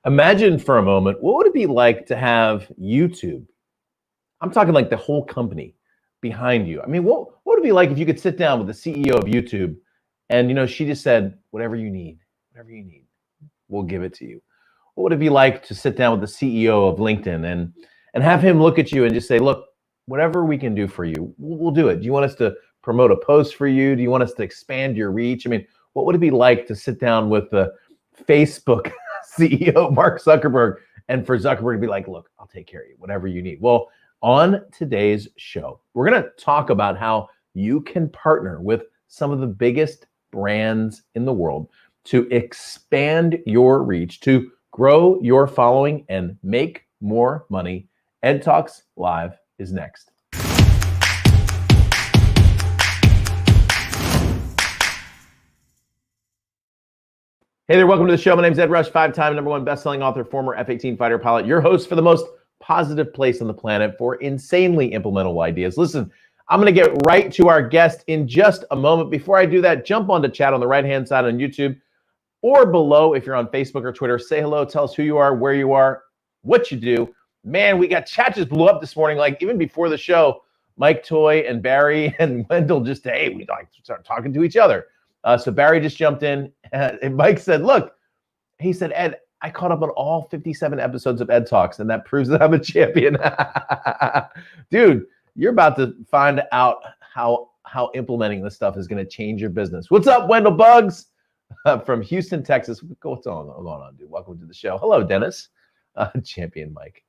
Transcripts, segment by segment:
Imagine for a moment, what would it be like to have YouTube? I'm talking like the whole company behind you. I mean, what would it be like if you could sit down with the CEO of YouTube and, she just said, whatever you need, we'll give it to you. What would it be like to sit down with the CEO of LinkedIn and have him look at you and just say, look, whatever we can do for you, we'll do it. Do you want us to promote a post for you? Do you want us to expand your reach? I mean, what would it be like to sit down with the Facebook CEO, Mark Zuckerberg, and for Zuckerberg to be like, look, I'll take care of you, whatever you need. Well, on today's show, we're going to talk about how you can partner with some of the biggest brands in the world to expand your reach, to grow your following, and make more money. EdTalks Live is next. Hey there, welcome to the show. My name is Ed Rush, 5-time #1 best-selling author, former F-18 fighter pilot, your host for the most positive place on the planet for insanely implementable ideas. Listen, I'm going to get right to our guest in just a moment. Before I do that, jump on to chat on the right-hand side on YouTube or below if you're on Facebook or Twitter. Say hello, tell us who you are, where you are, what you do. Man, we got chat just blew up this morning. Like even before the show, Mike Toy and Barry and Wendell just, hey, we like start talking to each other. So Barry just jumped in and Mike said, look, he said, Ed, I caught up on all 57 episodes of EdTalks, and that proves that I'm a champion. Dude, you're about to find out how implementing this stuff is going to change your business. What's up, Wendell Buggs from Houston, Texas? What's going on, dude? Welcome to the show. Hello, Dennis. Champion Mike.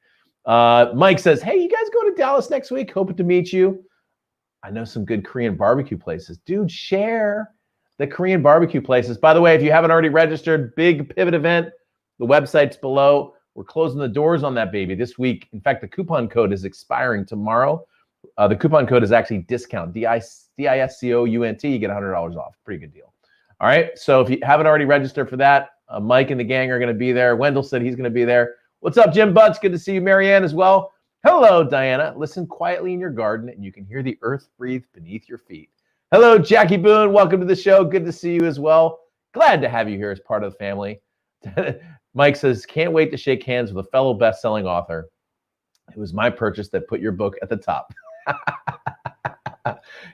Mike says, hey, you guys go to Dallas next week? Hoping to meet you. I know some good Korean barbecue places. Dude, share the Korean barbecue places. By the way, if you haven't already registered, big pivot event, the website's below. We're closing the doors on that baby this week. In fact, the coupon code is expiring tomorrow. The coupon code is actually discount, DISCOUNT. You get $100 off. Pretty good deal. All right. So if you haven't already registered for that, Mike and the gang are going to be there. Wendell said he's going to be there. What's up, Jim Butts? Good to see you. Marianne as well. Hello, Diana. Listen quietly in your garden and you can hear the earth breathe beneath your feet. Hello, Jackie Boone. Welcome to the show. Good to see you as well. Glad to have you here as part of the family. Mike says, can't wait to shake hands with a fellow best-selling author. It was my purchase that put your book at the top.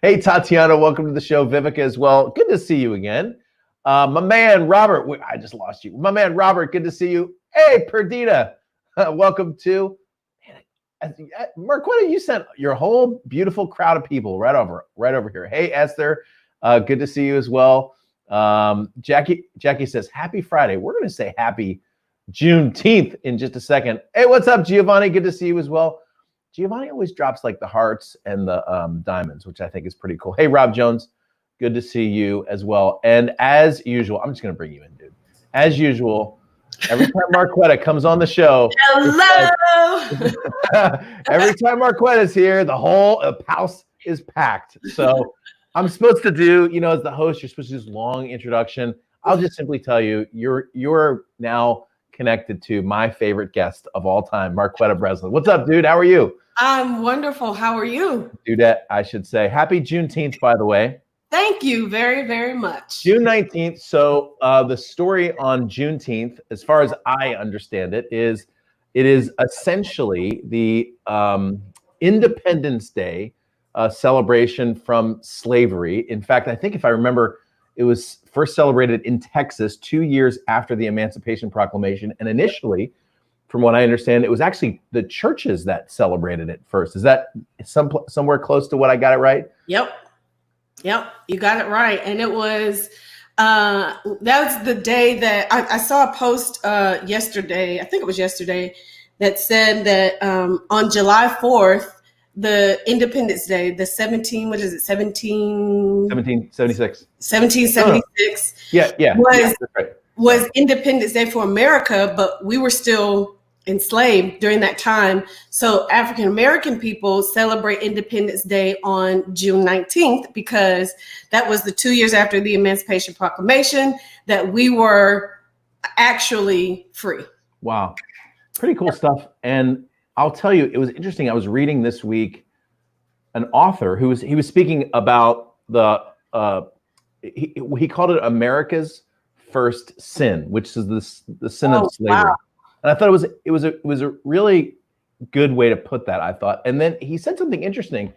Hey, Tatiana, welcome to the show. Vivica as well. Good to see you again. My man, Robert. I just lost you. My man, Robert, good to see you. Hey, Perdita, welcome to. Marquetta, you sent your whole beautiful crowd of people right over here. Hey, Esther, good to see you as well. Jackie says, happy Friday. We're going to say happy Juneteenth in just a second. Hey, what's up, Giovanni? Good to see you as well. Giovanni always drops like the hearts and the diamonds, which I think is pretty cool. Hey, Rob Jones, good to see you as well. And as usual, I'm just going to bring you in, dude. As usual, every time Marquetta comes on the show, hello. Every time Marquetta's here, the whole house is packed. So I'm supposed to do, as the host, you're supposed to do this long introduction. I'll just simply tell you, you're now connected to my favorite guest of all time, Marquetta Breslin. What's up, dude? How are you? I'm wonderful. How are you? Dudette, I should say. Happy Juneteenth, by the way. Thank you very, very much. June 19th. So the story on Juneteenth, as far as I understand it is essentially the Independence Day celebration from slavery. In fact, I think if I remember, it was first celebrated in Texas 2 years after the Emancipation Proclamation. And initially, from what I understand, it was actually the churches that celebrated it first. Is that somewhere close to what I got it right? Yep, you got it right. And it was, that was the day that I saw a post yesterday, I think it was yesterday, that said that on July 4th, the Independence Day, the 1776. 1776. Yeah. Was right. Independence Day for America, but we were still enslaved during that time. So African American people celebrate Independence Day on June 19th because that was the 2 years after the Emancipation Proclamation that we were actually free. Wow. Pretty cool stuff. And I'll tell you, it was interesting. I was reading this week an author he was speaking about the he called it America's first sin, which is the sin of slavery. Wow. And I thought it was a really good way to put that, I thought. And then he said something interesting.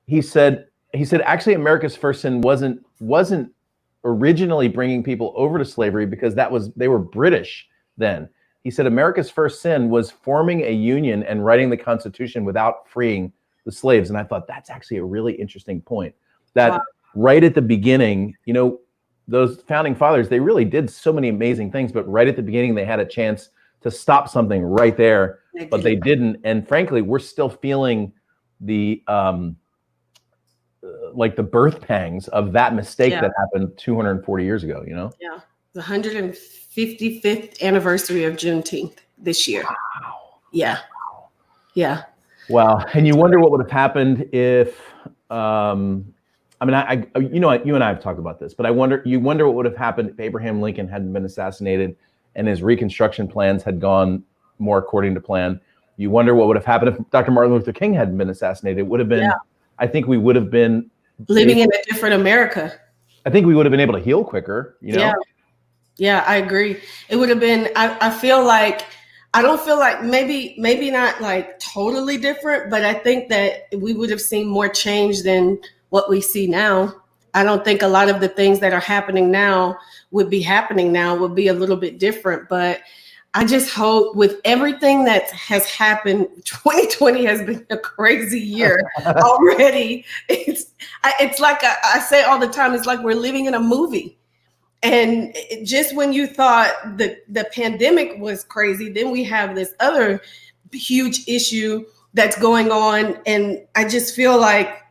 He said actually America's first sin wasn't originally bringing people over to slavery, because they were British then. He said America's first sin was forming a union and writing the Constitution without freeing the slaves. And I thought that's actually a really interesting point. That wow. Right at the beginning, those founding fathers, they really did so many amazing things, but right at the beginning, they had a chance to stop something right there, but they didn't. And frankly, we're still feeling the like the birth pangs of that mistake that happened 240 years ago, Yeah. The 155th anniversary of Juneteenth this year. Wow. Yeah. Wow. Yeah. Wow. And you wonder what would have happened if, you and I have talked about this, but you wonder what would have happened if Abraham Lincoln hadn't been assassinated and his Reconstruction plans had gone more according to plan. You wonder what would have happened if Dr. Martin Luther King hadn't been assassinated. It would have been, I think we would have been living in a different America. I think we would have been able to heal quicker, Yeah, I agree. It would have been, I don't feel like maybe not like totally different, but I think that we would have seen more change than what we see now. I don't think a lot of the things that are happening now would be a little bit different, but I just hope with everything that has happened, 2020 has been a crazy year already. It's like I say all the time, it's like we're living in a movie. And just when you thought the pandemic was crazy, then we have this other huge issue that's going on. And I just feel like,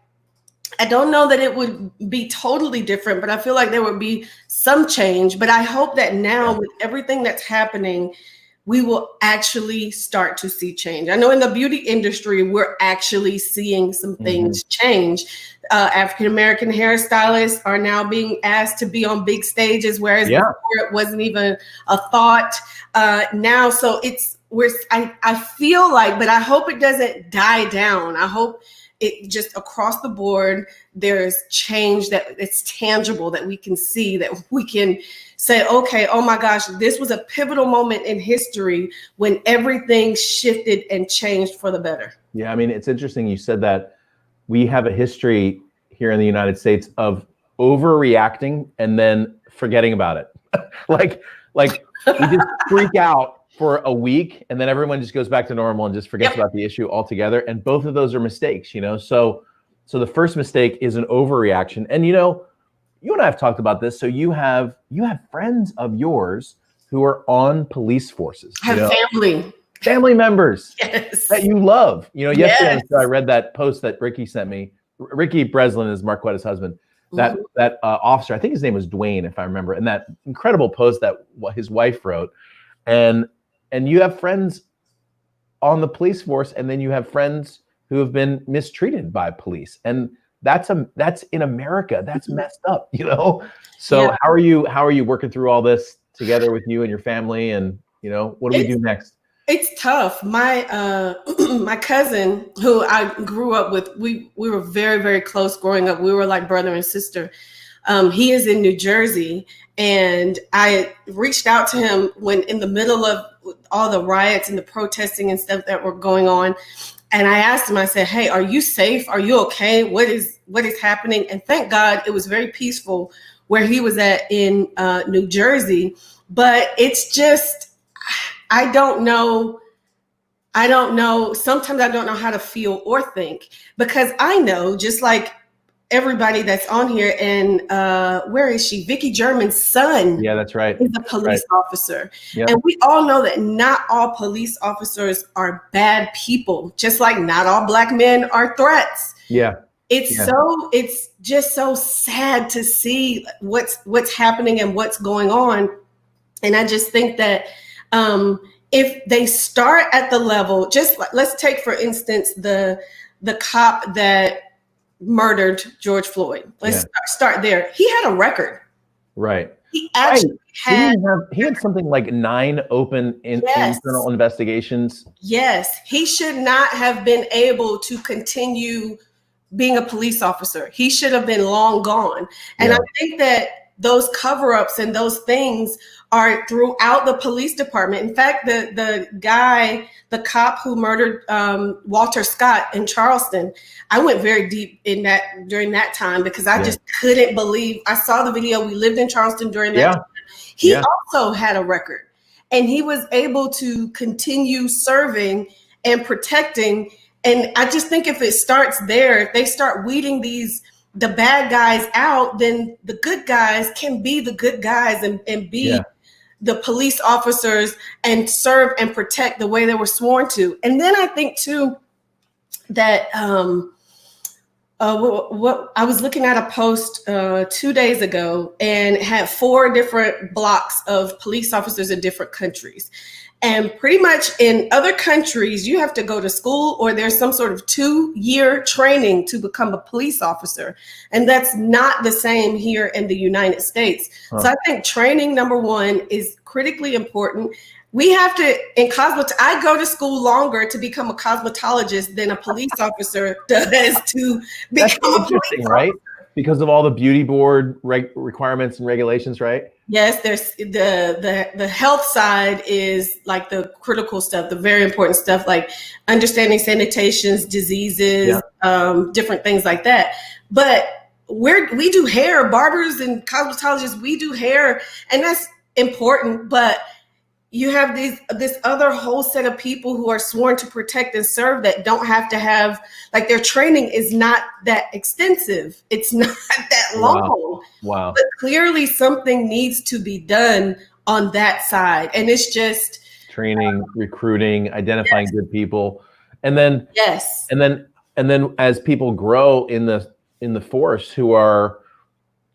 I don't know that it would be totally different, but I feel like there would be some change. But I hope that now with everything that's happening, we will actually start to see change. I know in the beauty industry, we're actually seeing some things change. African-American hairstylists are now being asked to be on big stages, whereas before it wasn't even a thought now. So I feel like, but I hope it doesn't die down. I hope it just across the board, there's change that it's tangible, that we can see, that we can say, okay, oh my gosh, this was a pivotal moment in history when everything shifted and changed for the better. Yeah, I mean, it's interesting you said that. We have a history here in the United States of overreacting and then forgetting about it. like we just freak out for a week and then everyone just goes back to normal and just forgets about the issue altogether. And both of those are mistakes, So the first mistake is an overreaction. And you and I have talked about this. So you have friends of yours who are on police forces. I have family members that you love. Yesterday I read that post that Ricky sent me. Ricky Breslin is Marquetta's husband. That officer, I think his name was Dwayne, if I remember, and that incredible post that his wife wrote. And you have friends on the police force, and then you have friends who have been mistreated by police, and that's in America. That's messed up, So how are you working through all this together with you and your family, and what do we do next? It's tough. My my cousin, who I grew up with, we were very, very close growing up. We were like brother and sister. He is in New Jersey, and I reached out to him when in the middle of all the riots and the protesting and stuff that were going on. And I asked him, I said, hey, are you safe? Are you okay? What is happening? And thank God it was very peaceful where he was at in New Jersey. But it's just, I don't know. Sometimes I don't know how to feel or think, because I know, just like everybody that's on here, and where is she? Vicky German's son. Yeah, that's right. Is a police officer. Yep. And we all know that not all police officers are bad people, just like not all Black men are threats. Yeah. It's just so sad to see what's happening and what's going on. And I just think that if they start at the level, just let's take, for instance, the cop that murdered George Floyd. Let's start there. He had a record. Right. He actually had something like 9 open internal investigations. Yes. He should not have been able to continue being a police officer. He should have been long gone. And I think that those cover-ups and those things are throughout the police department. In fact, the cop who murdered Walter Scott in Charleston, I went very deep in that during that time because I just couldn't believe. I saw the video. We lived in Charleston during that time. He also had a record, and he was able to continue serving and protecting. And I just think if it starts there, if they start weeding the bad guys out, then the good guys can be the good guys and be the police officers and serve and protect the way they were sworn to. And then I think too that what I was looking at a post 2 days ago, and it had 4 different blocks of police officers in different countries. And pretty much in other countries, you have to go to school or there's some sort of 2-year training to become a police officer. And that's not the same here in the United States. So I think training, number one, is critically important. We have to, I go to school longer to become a cosmetologist than a police officer does to become a police officer. Right? Because of all the beauty board requirements and regulations, right? Yes, there's the health side is like the critical stuff, the very important stuff, like understanding sanitations, diseases, different things like that. But we do hair, barbers and cosmetologists, we do hair, and that's important. But you have this other whole set of people who are sworn to protect and serve that don't have to have, like, their training is not that extensive. It's not that long. Wow. But clearly something needs to be done on that side. And it's just training, recruiting, identifying good people. And then and then as people grow in the force who are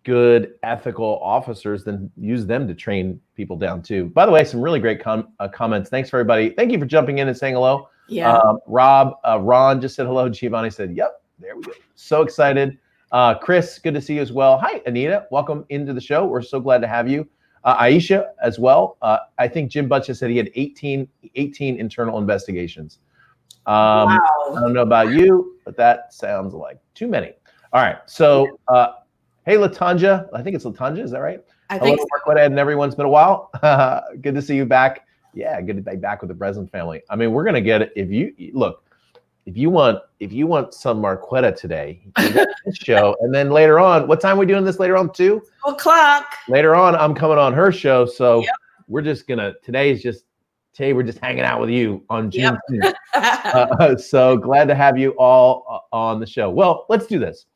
good ethical officers, then use them to train people down too. By the way, some really great comments. Thanks for everybody. Thank you for jumping in and saying hello. Ron just said hello. Giovanni said, yep, there we go. So excited. Chris, good to see you as well. Hi, Anita. Welcome into the show. We're so glad to have you. Aisha as well. I think Jim Butch just said he had 18 internal investigations. I don't know about you, but that sounds like too many. All right. So, hey, Latanja. I think it's Latanja. Is that right? I think so. Marquetta and everyone. It's been a while. Good to see you back. Yeah, good to be back with the Breslin family. I mean, we're gonna get it. If you want some Marquetta today, you get this show, and then later on, what time are we doing this later on? 2 o'clock. Later on, I'm coming on her show. So we're just gonna today we're just hanging out with you on Juneteenth. So glad to have you all on the show. Well, let's do this.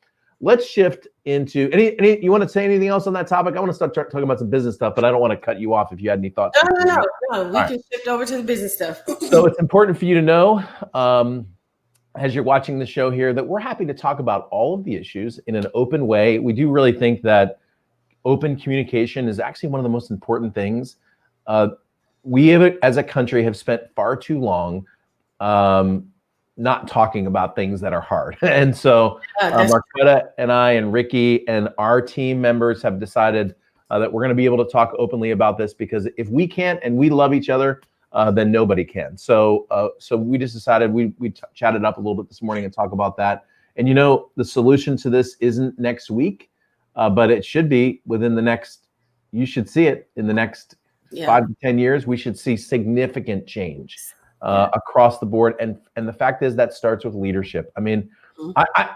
Let's shift into any. You want to say anything else on that topic? I want to start talking about some business stuff, but I don't want to cut you off if you had any thoughts. No. We can shift over to the business stuff. So it's important for you to know, as you're watching the show here, that we're happy to talk about all of the issues in an open way. We do really think that open communication is actually one of the most important things. We as a country have spent far too long not talking about things that are hard. And so Marquetta and I and Ricky and our team members have decided that we're going to be able to talk openly about this, because if we can't and we love each other, then nobody can. So we just decided we chatted up a little bit this morning and talk about that. And the solution to this isn't next week, but it should be within the next, you should see it in the next 5 to 10 years. We should see significant change across the board. And the fact is that starts with leadership. I mean,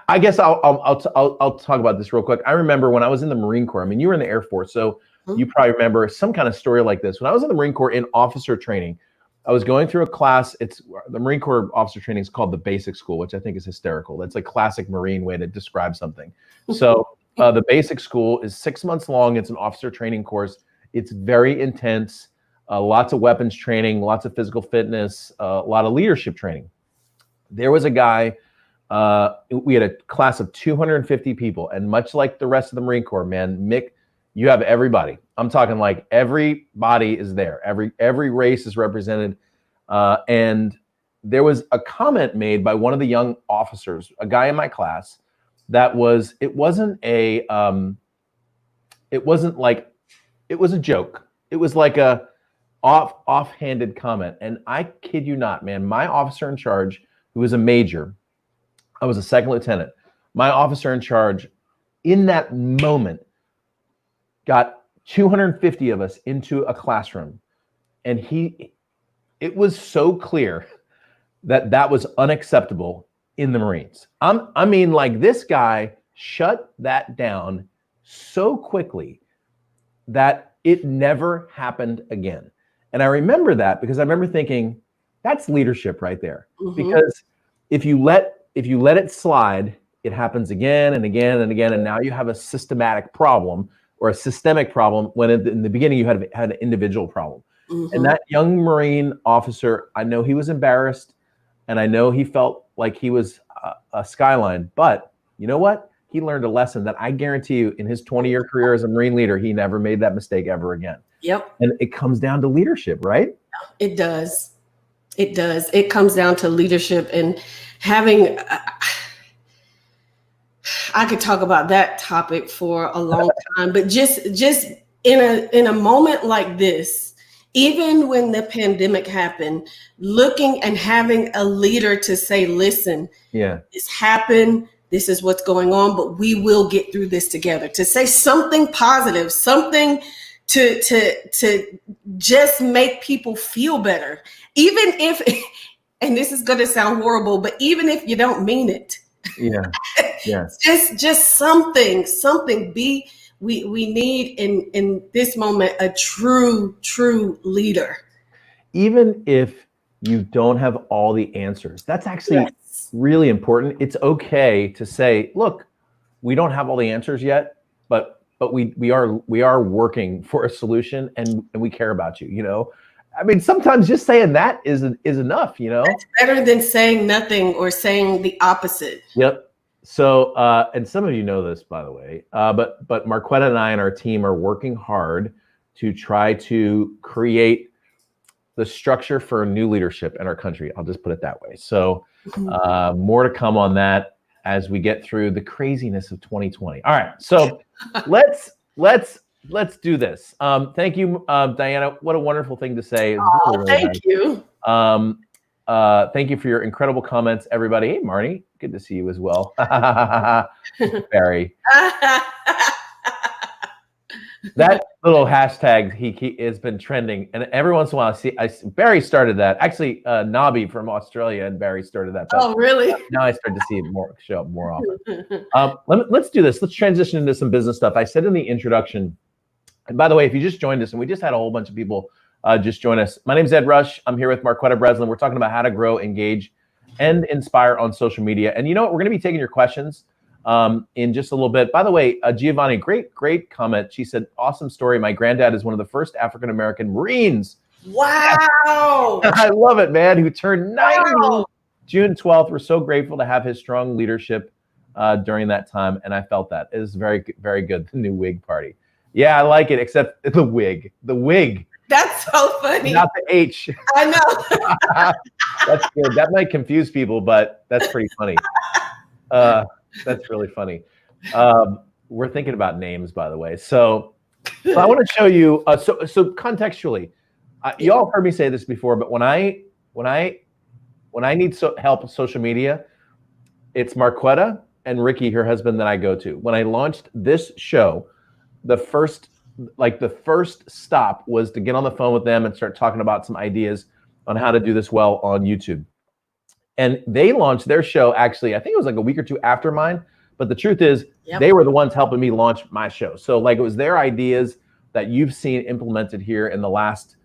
I guess I'll talk about this real quick. I remember when I was in the Marine Corps. I mean, you were in the Air Force, so you probably remember some kind of story like this. When I was in the Marine Corps in officer training, I was going through a class. It's the Marine Corps officer training is called the basic school, which I think is hysterical. That's a classic Marine way to describe something. So the basic school is 6 months long. It's an officer training course. It's very intense. Lots of weapons training, lots of physical fitness, a lot of leadership training. There was a guy, we had a class of 250 people, and much like the rest of the Marine Corps, man, Mick, you have everybody. I'm talking like everybody is there. Every race is represented. And there was a comment made by one of the young officers, a guy in my class, that was, it was a joke. It was like a offhanded comment. And I kid you not, man, my officer in charge, who was a major, I was a second lieutenant, my officer in charge in that moment got 250 of us into a classroom, and it was so clear that that was unacceptable in the Marines. I mean, like, this guy shut that down so quickly that it never happened again. And I remember that because I remember thinking, that's leadership right there. Because if you let it slide, it happens again and again and again, and now you have a systematic problem or a systemic problem when in the beginning you had an individual problem. And that young Marine officer, I know he was embarrassed, and I know he felt like he was a skyline, but you know what? He learned a lesson that I guarantee you in his 20-year career as a Marine leader, he never made that mistake ever again. Yep. And it comes down to leadership, right? It does. It does. It comes down to leadership and having, I could talk about that topic for a long time, but just in a moment like this, even when the pandemic happened, looking and having a leader to say, listen, this happened, this is what's going on, but we will get through this together, to say something positive, something to just make people feel better. Even if, and this is going to sound horrible, but even if you don't mean it. Just something. We need in this moment a true leader. Even if you don't have all the answers, that's actually really important. It's okay to say, look, we don't have all the answers yet, but we are working for a solution, and we care about you, you know? I mean, sometimes just saying that is enough, you know? That's better than saying nothing or saying the opposite. Yep. So, and some of you know this, by the way, but Marquetta and I and our team are working hard to try to create the structure for new leadership in our country. I'll just put it that way. So, more to come on that as we get through the craziness of 2020. All right. So let's do this. Thank you, Diana. What a wonderful thing to say. Really thank you. Thank you for your incredible comments, everybody. Hey, Marnie, good to see you as well. Barry. That little hashtag he has been trending, and every once in a while Barry started that. Actually, Nobby from Australia and Barry started that. Oh, really? Now I start to see it show up more often. Let's do this. Let's transition into some business stuff. I said in the introduction, and by the way, if you just joined us, and we just had a whole bunch of people just join us. My name is Ed Rush. I'm here with Marquetta Breslin. We're talking about how to grow, engage, and inspire on social media. And you know what? We're going to be taking your questions in just a little bit. By the way, Giovanni, great comment. She said, awesome story. My granddad is one of the first African-American Marines. Wow. I love it, man, who turned 90 June 12th. We're so grateful to have his strong leadership during that time. And I felt that. It was very, very good. The new wig party. Yeah, I like it, except the wig. The wig. That's so funny. Not the H. I know. That's good. That might confuse people, but that's pretty funny. That's really funny. We're thinking about names, by the way. So I want to show you. So contextually, you all heard me say this before, but when I need help with social media, it's Marquetta and Ricky, her husband, that I go to. When I launched this show, the first stop was to get on the phone with them and start talking about some ideas on how to do this well on YouTube. And they launched their show, actually, I think it was like a week or two after mine. But the truth is, they were the ones helping me launch my show. So like, it was their ideas that you've seen implemented here in the last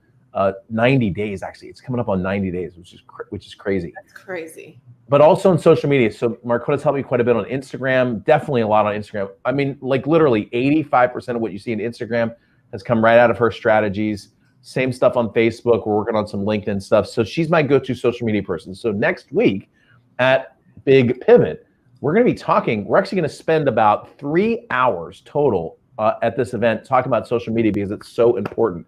90 days. Actually, it's coming up on 90 days, which is crazy. That's crazy. But also on social media. So Marquetta's helped me quite a bit on Instagram, definitely a lot on Instagram. I mean, like literally 85% of what you see in Instagram has come right out of her strategies. Same stuff on Facebook. We're working on some LinkedIn stuff. So she's my go-to social media person. So next week at Big Pivot, we're going to be talking, we're actually going to spend about 3 hours total at this event talking about social media because it's so important.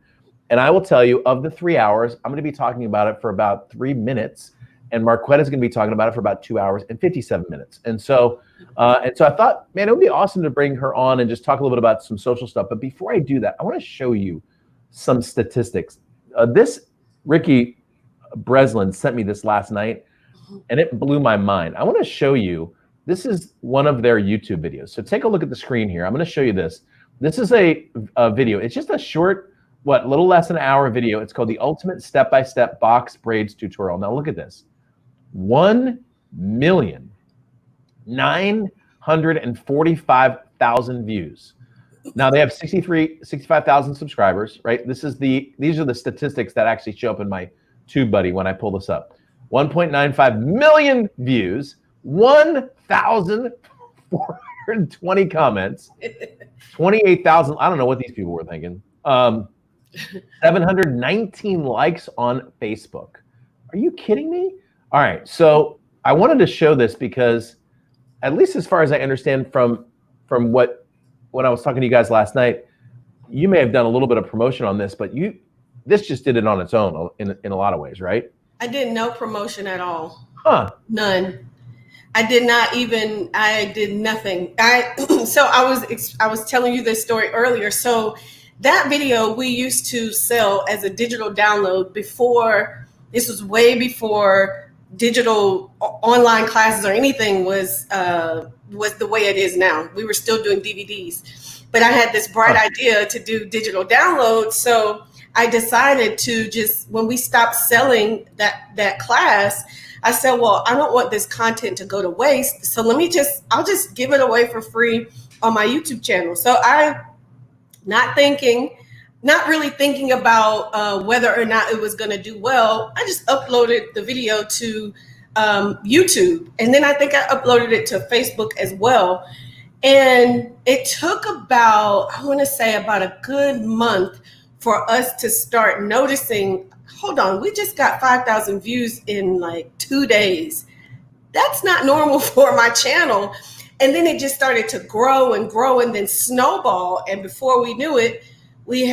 And I will tell you, of the 3 hours, I'm going to be talking about it for about 3 minutes. And Marquetta is going to be talking about it for about 2 hours and 57 minutes. And so I thought, man, it would be awesome to bring her on and just talk a little bit about some social stuff. But before I do that, I want to show you some statistics. Ricky Breslin sent me this last night, and it blew my mind. I want to show you, this is one of their YouTube videos. So take a look at the screen here. I'm going to show you this. This is a video. It's just a short, little less than an hour video. It's called the Ultimate Step-by-Step Box Braids Tutorial. Now look at this. 1,945,000 views. Now they have 65,000 subscribers, right? These are the statistics that actually show up in my TubeBuddy when I pull this up. 1.95 million views, 1,420 comments, 28,000. I don't know what these people were thinking. 719 likes on Facebook. Are you kidding me? All right, so I wanted to show this because, at least as far as I understand from when I was talking to you guys last night, you may have done a little bit of promotion on this, but this just did it on its own in a lot of ways, right? I did no promotion at all. Huh? None. I did nothing. So I was telling you this story earlier. So that video we used to sell as a digital download before. This was way before digital online classes or anything was the way it is now. We were still doing DVDs, but I had this bright idea to do digital downloads. So I decided to when we stopped selling that class, I said, well, I don't want this content to go to waste. So I'll just give it away for free on my YouTube channel. So not really thinking about whether or not it was going to do well, I just uploaded the video to YouTube. And then I think I uploaded it to Facebook as well. And it took about a good month for us to start noticing, hold on, we just got 5,000 views in like 2 days. That's not normal for my channel. And then it just started to grow and then snowball. And before we knew it, we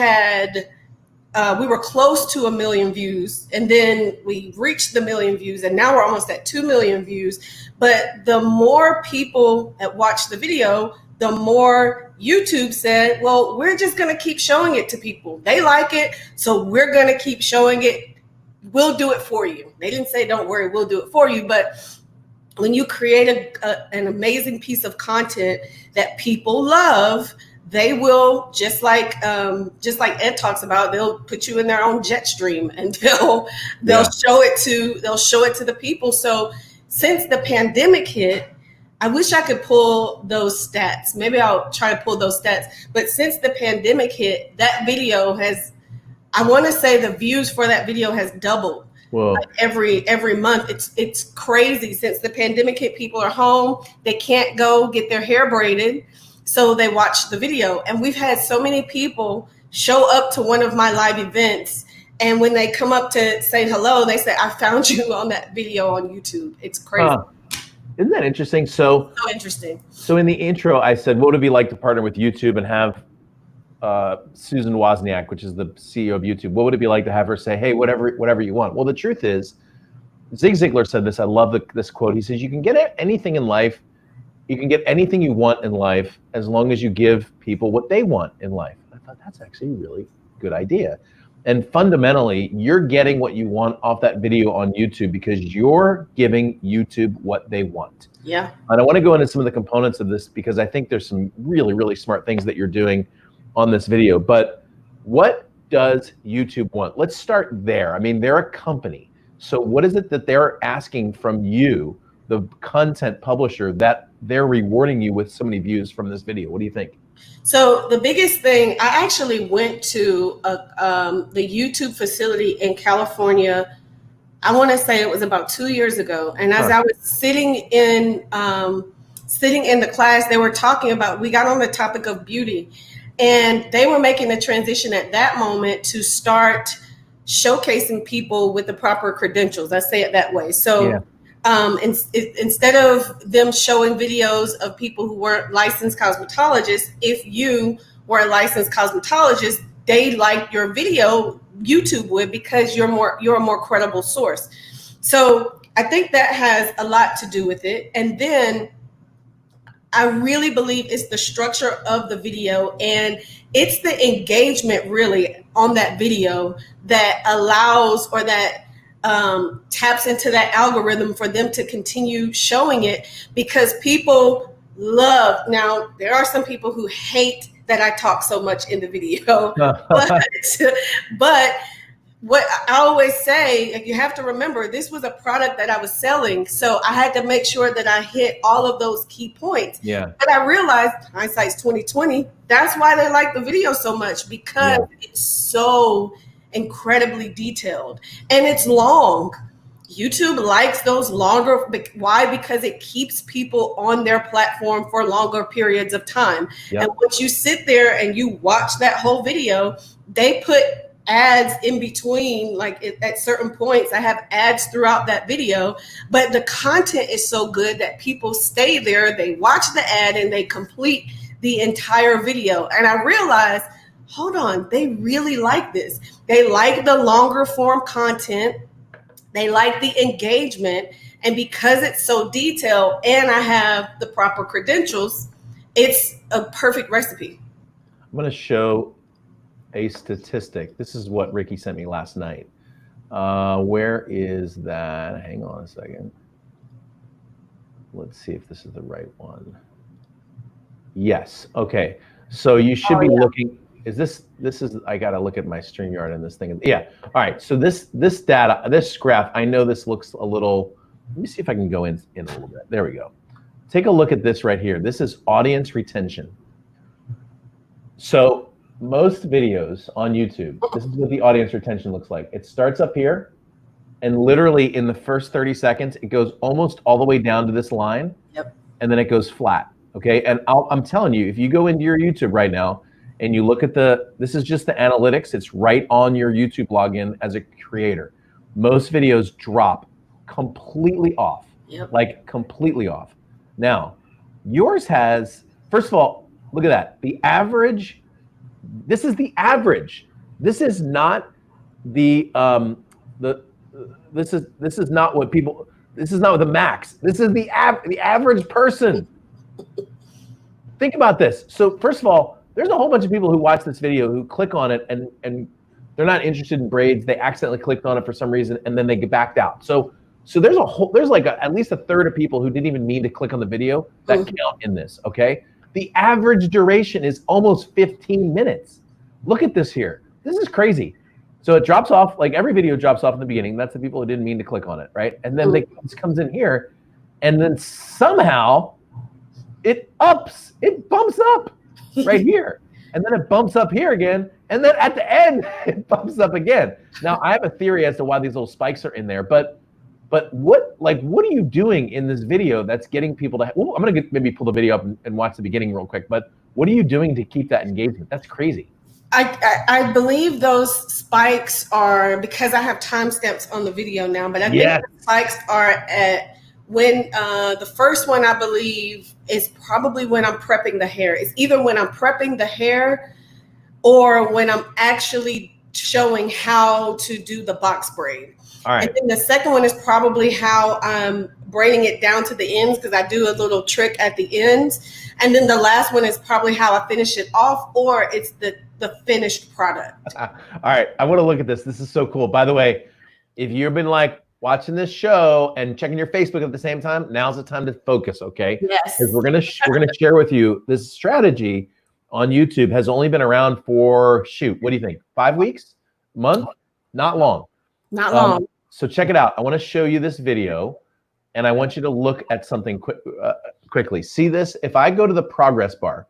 were close to 1 million views, and then we reached the 1 million views, and now we're almost at 2 million views. But the more people that watched the video, the more YouTube said, well, we're just going to keep showing it to people. They like it, so we're going to keep showing it. We'll do it for you. They didn't say, don't worry, we'll do it for you. But when you create an amazing piece of content that people love, they will, just like Ed talks about, they'll put you in their own jet stream and they'll show it to the people. So since the pandemic hit, I wish I could pull those stats. Maybe I'll try to pull those stats. But since the pandemic hit, that video I want to say the views for that video has doubled. Like every month. It's crazy. Since the pandemic hit, people are home. They can't go get their hair braided. So they watch the video. And we've had so many people show up to one of my live events. And when they come up to say hello, they say, I found you on that video on YouTube. It's crazy. Isn't that interesting? So interesting. So in the intro, I said, what would it be like to partner with YouTube and have Susan Wozniak, which is the CEO of YouTube, what would it be like to have her say, hey, whatever you want? Well, the truth is, Zig Ziglar said this. I love this quote. He says, you can get anything in life. You can get anything you want in life as long as you give people what they want in life. I thought that's actually a really good idea. And fundamentally, you're getting what you want off that video on YouTube because you're giving YouTube what they want. Yeah. And I want to go into some of the components of this because I think there's some really, really smart things that you're doing on this video. But what does YouTube want? Let's start there. I mean, they're a company. So what is it that they're asking from you, the content publisher, that they're rewarding you with so many views from this video? What do you think? So the biggest thing, I actually went to the YouTube facility in California. I want to say it was about 2 years ago. And as I was sitting in the class, they were talking about, we got on the topic of beauty, and they were making the transition at that moment to start showcasing people with the proper credentials. I say it that way. So instead of them showing videos of people who weren't licensed cosmetologists, if you were a licensed cosmetologist, they like your video, YouTube would, because you're a more credible source. So I think that has a lot to do with it. And then I really believe it's the structure of the video, and it's the engagement really on that video that allows, or that taps into that algorithm for them to continue showing it, because people love. Now, there are some people who hate that I talk so much in the video. but what I always say, you have to remember, this was a product that I was selling. So I had to make sure that I hit all of those key points. Yeah. But I realized, hindsight's 2020, that's why they like the video so much, because it's so incredibly detailed and it's long. YouTube likes those longer. Why? Because it keeps people on their platform for longer periods of time. And once you sit there and you watch that whole video, they put ads in between, like at certain points. I have ads throughout that video, but the content is so good that people stay there, they watch the ad, and they complete the entire video. And I realized, hold on, they really like this. They like the longer form content. They like the engagement. And because it's so detailed and I have the proper credentials, it's a perfect recipe. I'm going to show a statistic. This is what Ricky sent me last night. Where is that? Hang on a second. Let's see if this is the right one. Yes. Okay. So you should be looking. Is this is, I got to look at my StreamYard and this thing. Yeah. All right. So this data, this graph, I know this looks a little, let me see if I can go in a little bit. There we go. Take a look at this right here. This is audience retention. So most videos on YouTube, this is what the audience retention looks like. It starts up here, and literally in the first 30 seconds, it goes almost all the way down to this line, and then it goes flat, okay? And I'm telling you, if you go into your YouTube right now, and you look at this is just the analytics, it's right on your YouTube login as a creator. Most videos drop completely off, like completely off. Now, yours has, first of all, look at that. The average, this is the average. This is not the this is not what people, this is not the max. This is the average person. Think about this. So first of all, there's a whole bunch of people who watch this video who click on it and they're not interested in braids. They accidentally clicked on it for some reason and then they get backed out. So there's like at least a third of people who didn't even mean to click on the video that count in this, okay? The average duration is almost 15 minutes. Look at this here. This is crazy. So it drops off, like every video drops off in the beginning. That's the people who didn't mean to click on it, right? And then this comes in here and then somehow it bumps up right here. And then it bumps up here again. And then at the end, it bumps up again. Now, I have a theory as to why these little spikes are in there, but what are you doing in this video that's getting people to, I'm going to maybe pull the video up and watch the beginning real quick, but what are you doing to keep that engagement? That's crazy. I believe those spikes are, because I have timestamps on the video now, but I think the spikes are at when the first one, I believe, is probably when I'm prepping the hair. It's either when I'm prepping the hair or when I'm actually showing how to do the box braid. All right. And then the second one is probably how I'm braiding it down to the ends, because I do a little trick at the ends. And then the last one is probably how I finish it off, or it's the finished product. All right. I want to look at this. This is so cool. By the way, if you've been like watching this show and checking your Facebook at the same time, now's the time to focus, okay? Yes. Because we're gonna share with you this strategy on YouTube has only been around for, what do you think? 5 weeks? A month? Not long. Not long. So check it out. I want to show you this video, and I want you to look at something quickly. See this? If I go to the progress bar,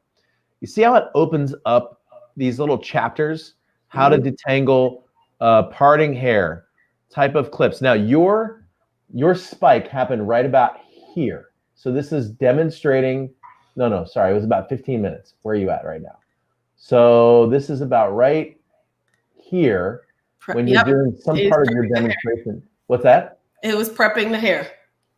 you see how it opens up these little chapters? How to detangle parting hair, type of clips. Now your spike happened right about here. So this is demonstrating, sorry, it was about 15 minutes. Where are you at right now? So this is about right here when you're doing some part of your demonstration. What's that? It was prepping the hair.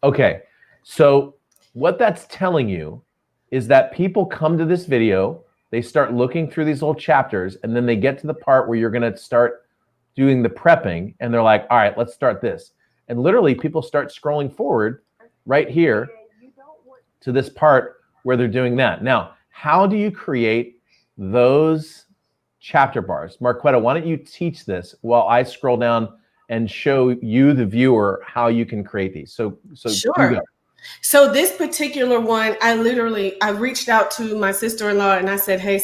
Okay. So what that's telling you is that people come to this video, they start looking through these little chapters, and then they get to the part where you're going to start doing the prepping, and they're like, all right, let's start this. And literally people start scrolling forward right here to this part where they're doing that. Now, how do you create those chapter bars? Marquetta, why don't you teach this while I scroll down and show you, the viewer, how you can create these. So sure. So this particular one, I reached out to my sister-in-law and I said, hey,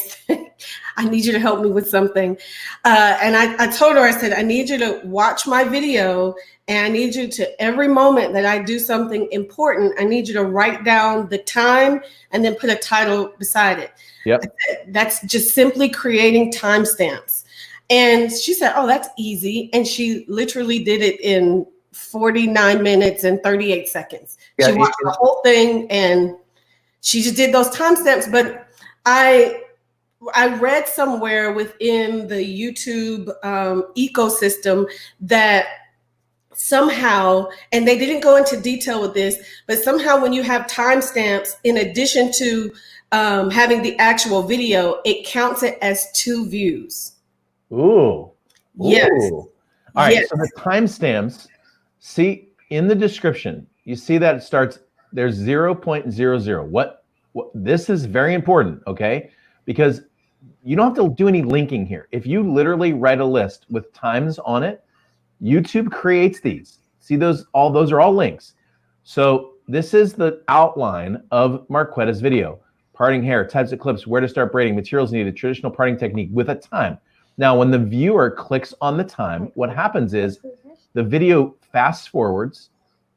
I need you to help me with something. And I told her, I said, I need you to watch my video, and I need you to, every moment that I do something important, I need you to write down the time and then put a title beside it. Yep. That's just simply creating timestamps. And she said, oh, that's easy. And she literally did it in 49 minutes and 38 seconds. Yeah, she watched the whole thing and she just did those timestamps. But I read somewhere within the YouTube ecosystem that somehow, and they didn't go into detail with this, but somehow when you have timestamps, in addition to having the actual video, it counts it as 2 views. Ooh. Yes. All right. Yes. So the timestamps, see in the description, you see that it starts, there's 0.00. What this is very important, okay? Because you don't have to do any linking here. If you literally write a list with times on it, YouTube creates these. See those, those are all links. So this is the outline of Marquetta's video. Parting hair, types of clips, where to start braiding, materials needed, traditional parting technique with a time. Now, when the viewer clicks on the time, what happens is the video fast forwards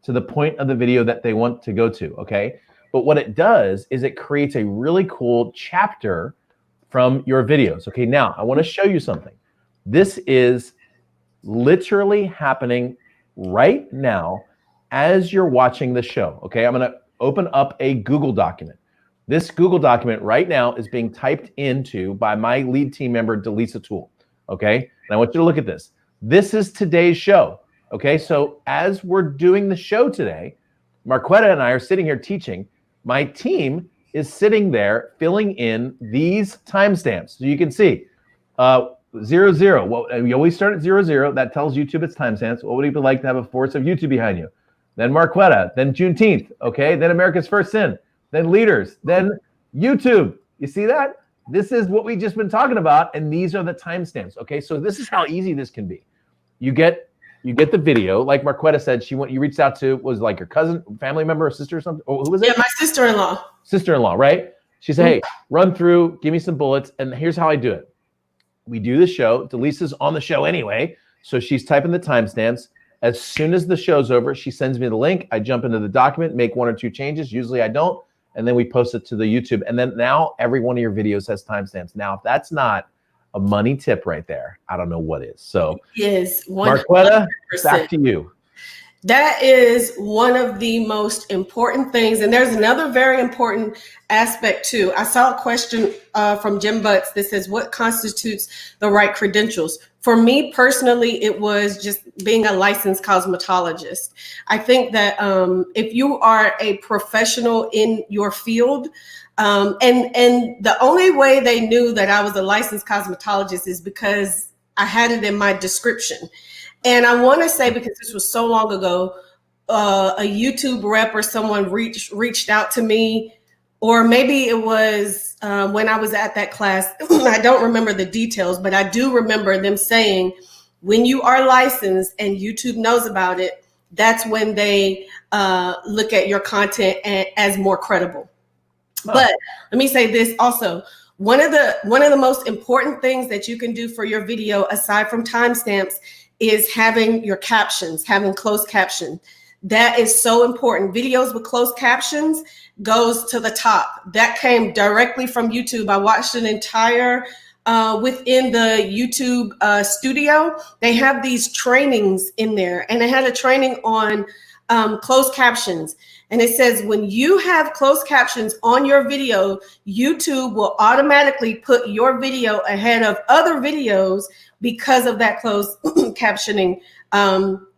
to the point of the video that they want to go to, okay? But what it does is it creates a really cool chapter from your videos. Okay, now I want to show you something. This is literally happening right now as you're watching the show, okay? I'm going to open up a Google document. This Google document right now is being typed into by my lead team member, Delisa Toole, okay? And I want you to look at this. This is today's show, okay? So as we're doing the show today, Marquetta and I are sitting here teaching. My team is sitting there filling in these timestamps. So you can see 00. Well, you always start at 00. That tells YouTube it's timestamps. What would it be like to have a force of YouTube behind you? Then Marquetta, then Juneteenth, okay? Then America's First Sin. Then leaders, then YouTube. You see that? This is what we've just been talking about, and these are the timestamps. Okay, so this is how easy this can be. You get the video, like Marquetta said. You reached out to, was like your cousin, family member, or sister, or something. Or who was it? Yeah, my sister-in-law. Sister-in-law, right? She said, "Hey, run through, give me some bullets, and here's how I do it." We do the show. Delisa's on the show anyway, so she's typing the timestamps. As soon as the show's over, she sends me the link. I jump into the document, make 1 or 2 changes. Usually I don't. And then we post it to the YouTube. And then now every one of your videos has timestamps. Now, if that's not a money tip right there, I don't know what is. So, yes, Marquetta, back to you. That is one of the most important things. And there's another very important aspect too. I saw a question from Jim Butts that says, what constitutes the right credentials? For me personally, it was just being a licensed cosmetologist. I think that if you are a professional in your field, and the only way they knew that I was a licensed cosmetologist is because I had it in my description. And I want to say, because this was so long ago, a YouTube rep or someone reached out to me, or maybe it was when I was at that class. I don't remember the details, but I do remember them saying, when you are licensed and YouTube knows about it, that's when they look at your content as more credible. Oh. But let me say this also. One of the most important things that you can do for your video, aside from timestamps, is having your captions, having closed caption. That is so important. Videos with closed captions goes to the top. That came directly from YouTube. I watched an entire, within the YouTube studio, they have these trainings in there, and they had a training on closed captions. And it says, when you have closed captions on your video, YouTube will automatically put your video ahead of other videos because of that closed captioning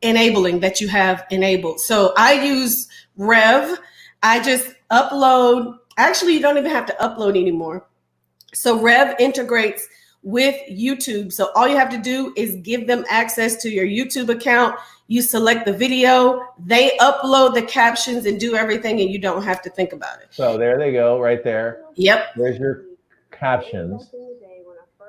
enabling that you have enabled. So I use Rev. I just upload. Actually, you don't even have to upload anymore. So Rev integrates with YouTube. So all you have to do is give them access to your YouTube account. You select the video, they upload the captions and do everything, and you don't have to think about it. So there they go, right there. Yep. There's your captions.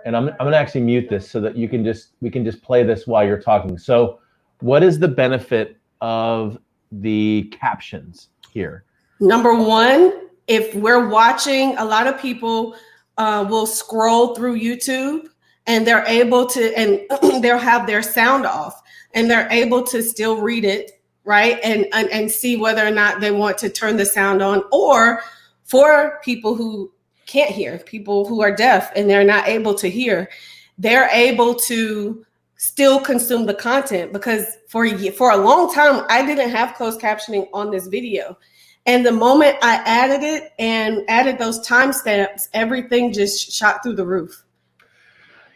And I'm gonna actually mute this so that we can just play this while you're talking. So what is the benefit of the captions here? Number one, if we're watching, a lot of people will scroll through YouTube and they're able to, and they'll have their sound off and they're able to still read it, right? And see whether or not they want to turn the sound on. Or for people who can't hear, people who are deaf and they're not able to hear, they're able to still consume the content, because for a long time, I didn't have closed captioning on this video. And the moment I added it and added those timestamps, everything just shot through the roof.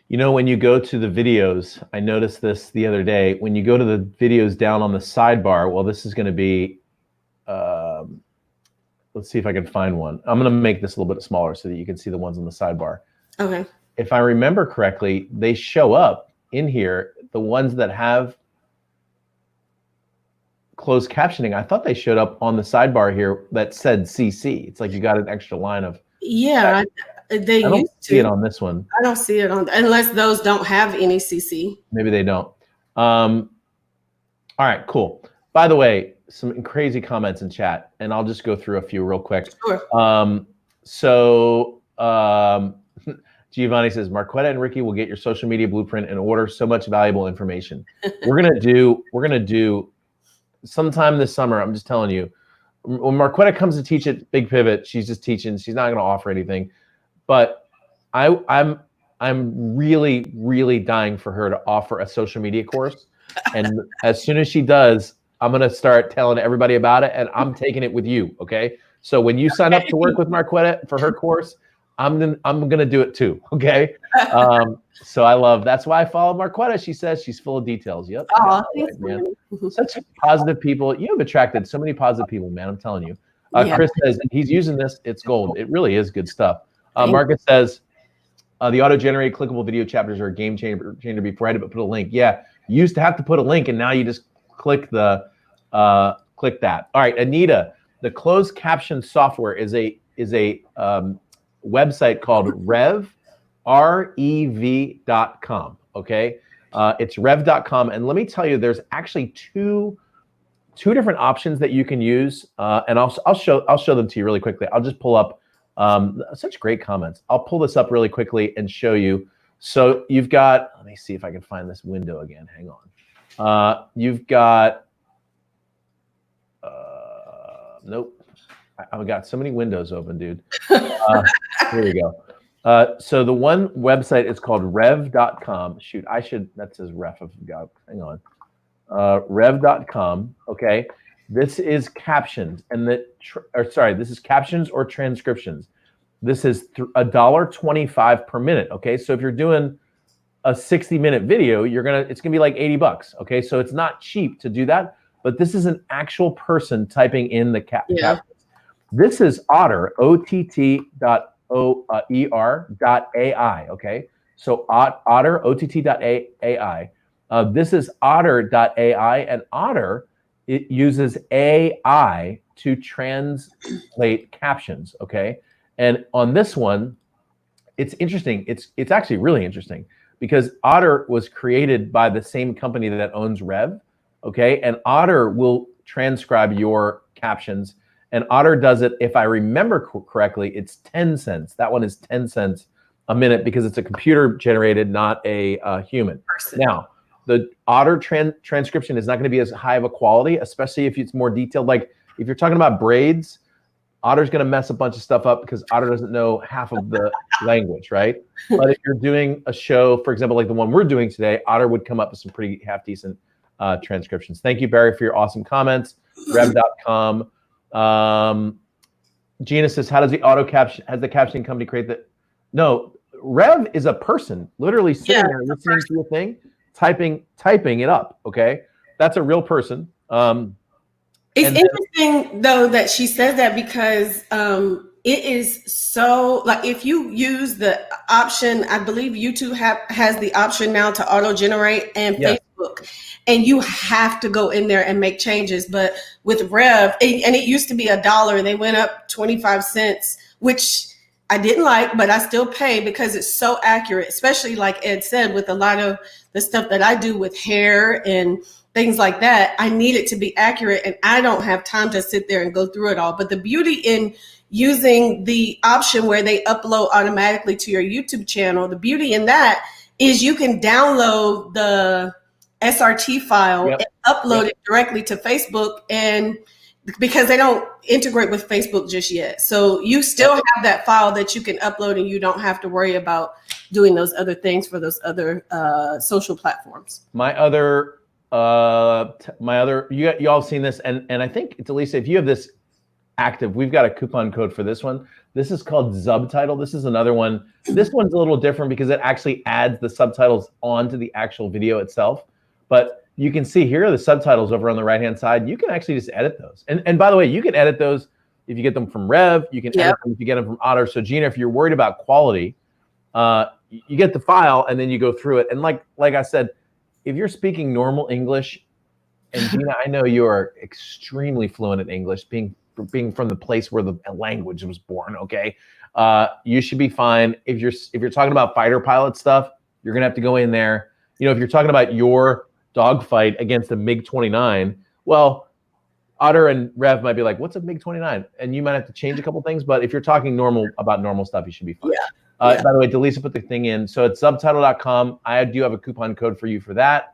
You know, when you go to the videos, I noticed this the other day, when you go to the videos down on the sidebar, well, this is going to be, let's see if I can find one. I'm going to make this a little bit smaller so that you can see the ones on the sidebar. Okay. If I remember correctly, they show up in here, the ones that have closed captioning. I thought they showed up on the sidebar here that said CC. It's like you got an extra line of. Yeah, they I don't used see to. it on this one. I don't see it on, unless those don't have any CC. Maybe they don't. All right, cool. By the way, some crazy comments in chat, and I'll just go through a few real quick. Sure. Giovanni says, Marquetta and Ricky will get your social media blueprint in order. So much valuable information. We're gonna do sometime this summer. I'm just telling you, when Marquetta comes to teach at Big Pivot, she's just teaching. She's not gonna offer anything, but I'm really, really dying for her to offer a social media course. And as soon as she does, I'm gonna start telling everybody about it, and I'm taking it with you. Okay. So when you sign up to work with Marquetta for her course, I'm gonna do it too. Okay. So I love, that's why I follow Marquetta. She says she's full of details. Yep. Oh, Right, man. Such positive people. You have attracted so many positive people, man. I'm telling you. Yeah. Chris says he's using this. It's gold. It really is good stuff. Marcus says the auto-generated clickable video chapters are a game changer before I had to put a link. Yeah, you used to have to put a link, and now you just click the click that. All right, Anita, the closed caption software is a website called rev.com. Okay, it's rev.com, and let me tell you, there's actually two different options that you can use, and I'll show them to you really quickly. I'll just pull up such great comments. I'll pull this up really quickly and show you. So you've got, let me see if I can find this window again. Hang on. You've got, nope. I've got so many windows open, dude. Here we go. So the one website is called rev.com. Shoot, that says ref. I forgot. Hang on. Rev.com. Okay. This is captions, and this is captions or transcriptions. This is $1.25 per minute. Okay. So if you're doing a 60-minute video, it's gonna be like $80. Okay. So it's not cheap to do that, but this is an actual person typing in the captions. This is Otter, OTT.er.ai. Okay. So Otter, OTT.ai. This is Otter.ai, and Otter, it uses AI to translate captions. Okay. And on this one, it's interesting. It's actually really interesting because Otter was created by the same company that owns Rev. Okay. And Otter will transcribe your captions. And Otter does it, if I remember correctly, it's 10 cents. That one is 10 cents a minute because it's a computer generated, not a human. Now, the Otter transcription is not going to be as high of a quality, especially if it's more detailed. Like if you're talking about braids, Otter's going to mess a bunch of stuff up because Otter doesn't know half of the language, right? But if you're doing a show, for example, like the one we're doing today, Otter would come up with some pretty half-decent transcriptions. Thank you, Barry, for your awesome comments. Rev.com. Gina says, how does the captioning company create that? No, Rev is a person literally sitting there listening to a thing, typing it up. Okay. That's a real person. It's interesting though that she says that because it is so, like, if you use the option, I believe YouTube has the option now to auto generate, and Facebook, and you have to go in there and make changes. But with Rev, and it used to be $1, they went up 25 cents, which I didn't like, but I still pay because it's so accurate, especially like Ed said, with a lot of the stuff that I do with hair and things like that, I need it to be accurate, and I don't have time to sit there and go through it all. But the beauty in using the option where they upload automatically to your YouTube channel, the beauty in that is you can download the SRT file and upload it directly to Facebook, and because they don't integrate with Facebook just yet. So you still have that file that you can upload, and you don't have to worry about doing those other things for those other social platforms. My other, you all seen this, and I think it's Elisa, if you have this active, we've got a coupon code for this one. This is called Subtitle. This is another one. This one's a little different because it actually adds the subtitles onto the actual video itself. But you can see here are the subtitles over on the right-hand side. You can actually just edit those. And by the way, you can edit those if you get them from Rev. You can edit them if you get them from Otter. So Gina, if you're worried about quality, you get the file and then you go through it. And like I said, if you're speaking normal English, and Gina, I know you are extremely fluent in English, being from the place where the language was born, okay? You should be fine. If you're talking about fighter pilot stuff, you're gonna have to go in there. You know, if you're talking about your dogfight against a MiG-29, well, Otter and Rev might be like, what's a MiG-29? And you might have to change a couple things, but if you're talking about normal stuff, you should be fine. By the way, Delisa put the thing in. So it's subtitle.com. I do have a coupon code for you for that.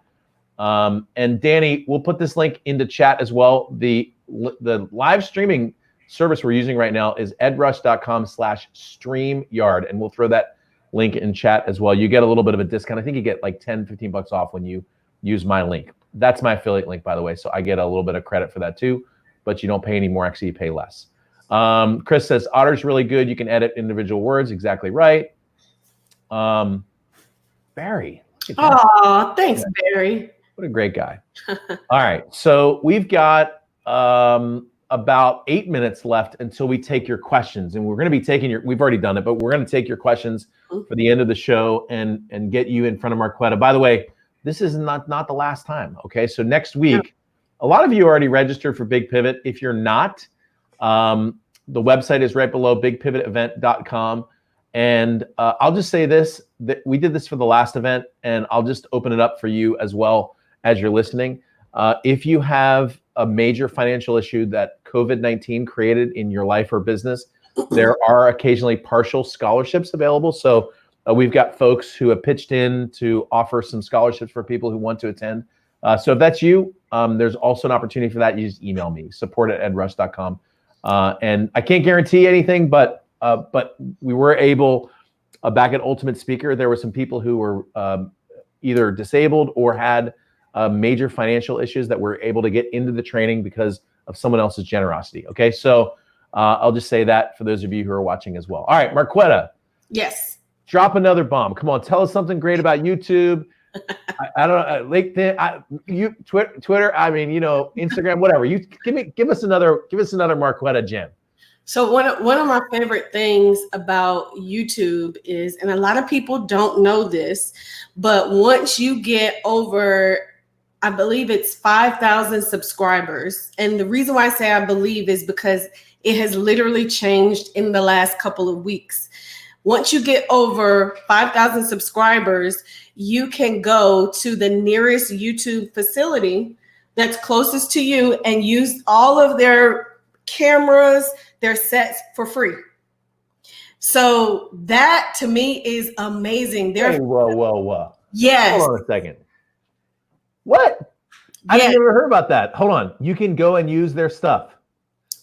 And Danny, we'll put this link into chat as well. The live streaming service we're using right now is edrush.com/StreamYard. And we'll throw that link in chat as well. You get a little bit of a discount. I think you get like 10, 15 bucks off when you use my link. That's my affiliate link, by the way. So I get a little bit of credit for that too, but you don't pay any more. Actually, you pay less. Chris says, Otter's really good. You can edit individual words. Exactly right. Barry. Oh, thanks, Barry. What a great guy. All right. So we've got about 8 minutes left until we take your questions. And we're going to be taking we've already done it, but we're going to take your questions for the end of the show and get you in front of Marquetta. By the way, this is not the last time. Okay. So next week, a lot of you already registered for Big Pivot. If you're not, the website is right below bigpivotevent.com. And I'll just say this, that we did this for the last event, and I'll just open it up for you as well as you're listening. If you have a major financial issue that COVID-19 created in your life or business, there are occasionally partial scholarships available. So we've got folks who have pitched in to offer some scholarships for people who want to attend. So if that's you, there's also an opportunity for that. You just email me, support@edrush.com. And I can't guarantee anything, but we were able, back at Ultimate Speaker, there were some people who were either disabled or had major financial issues that were able to get into the training because of someone else's generosity. Okay, so I'll just say that for those of you who are watching as well. All right, Marquetta. Yes. Drop another bomb. Come on, tell us something great about YouTube. I don't know, LinkedIn, Twitter. I mean, Instagram, whatever. You give us another Marquetta gem. So one of my favorite things about YouTube is, and a lot of people don't know this, but once you get over, I believe it's 5,000 subscribers, and the reason why I say I believe is because it has literally changed in the last couple of weeks. Once you get over 5,000 subscribers, you can go to the nearest YouTube facility that's closest to you and use all of their cameras, their sets for free. So that to me is amazing. Whoa. Yes. Hold on a second. What? I never heard about that. Hold on. You can go and use their stuff.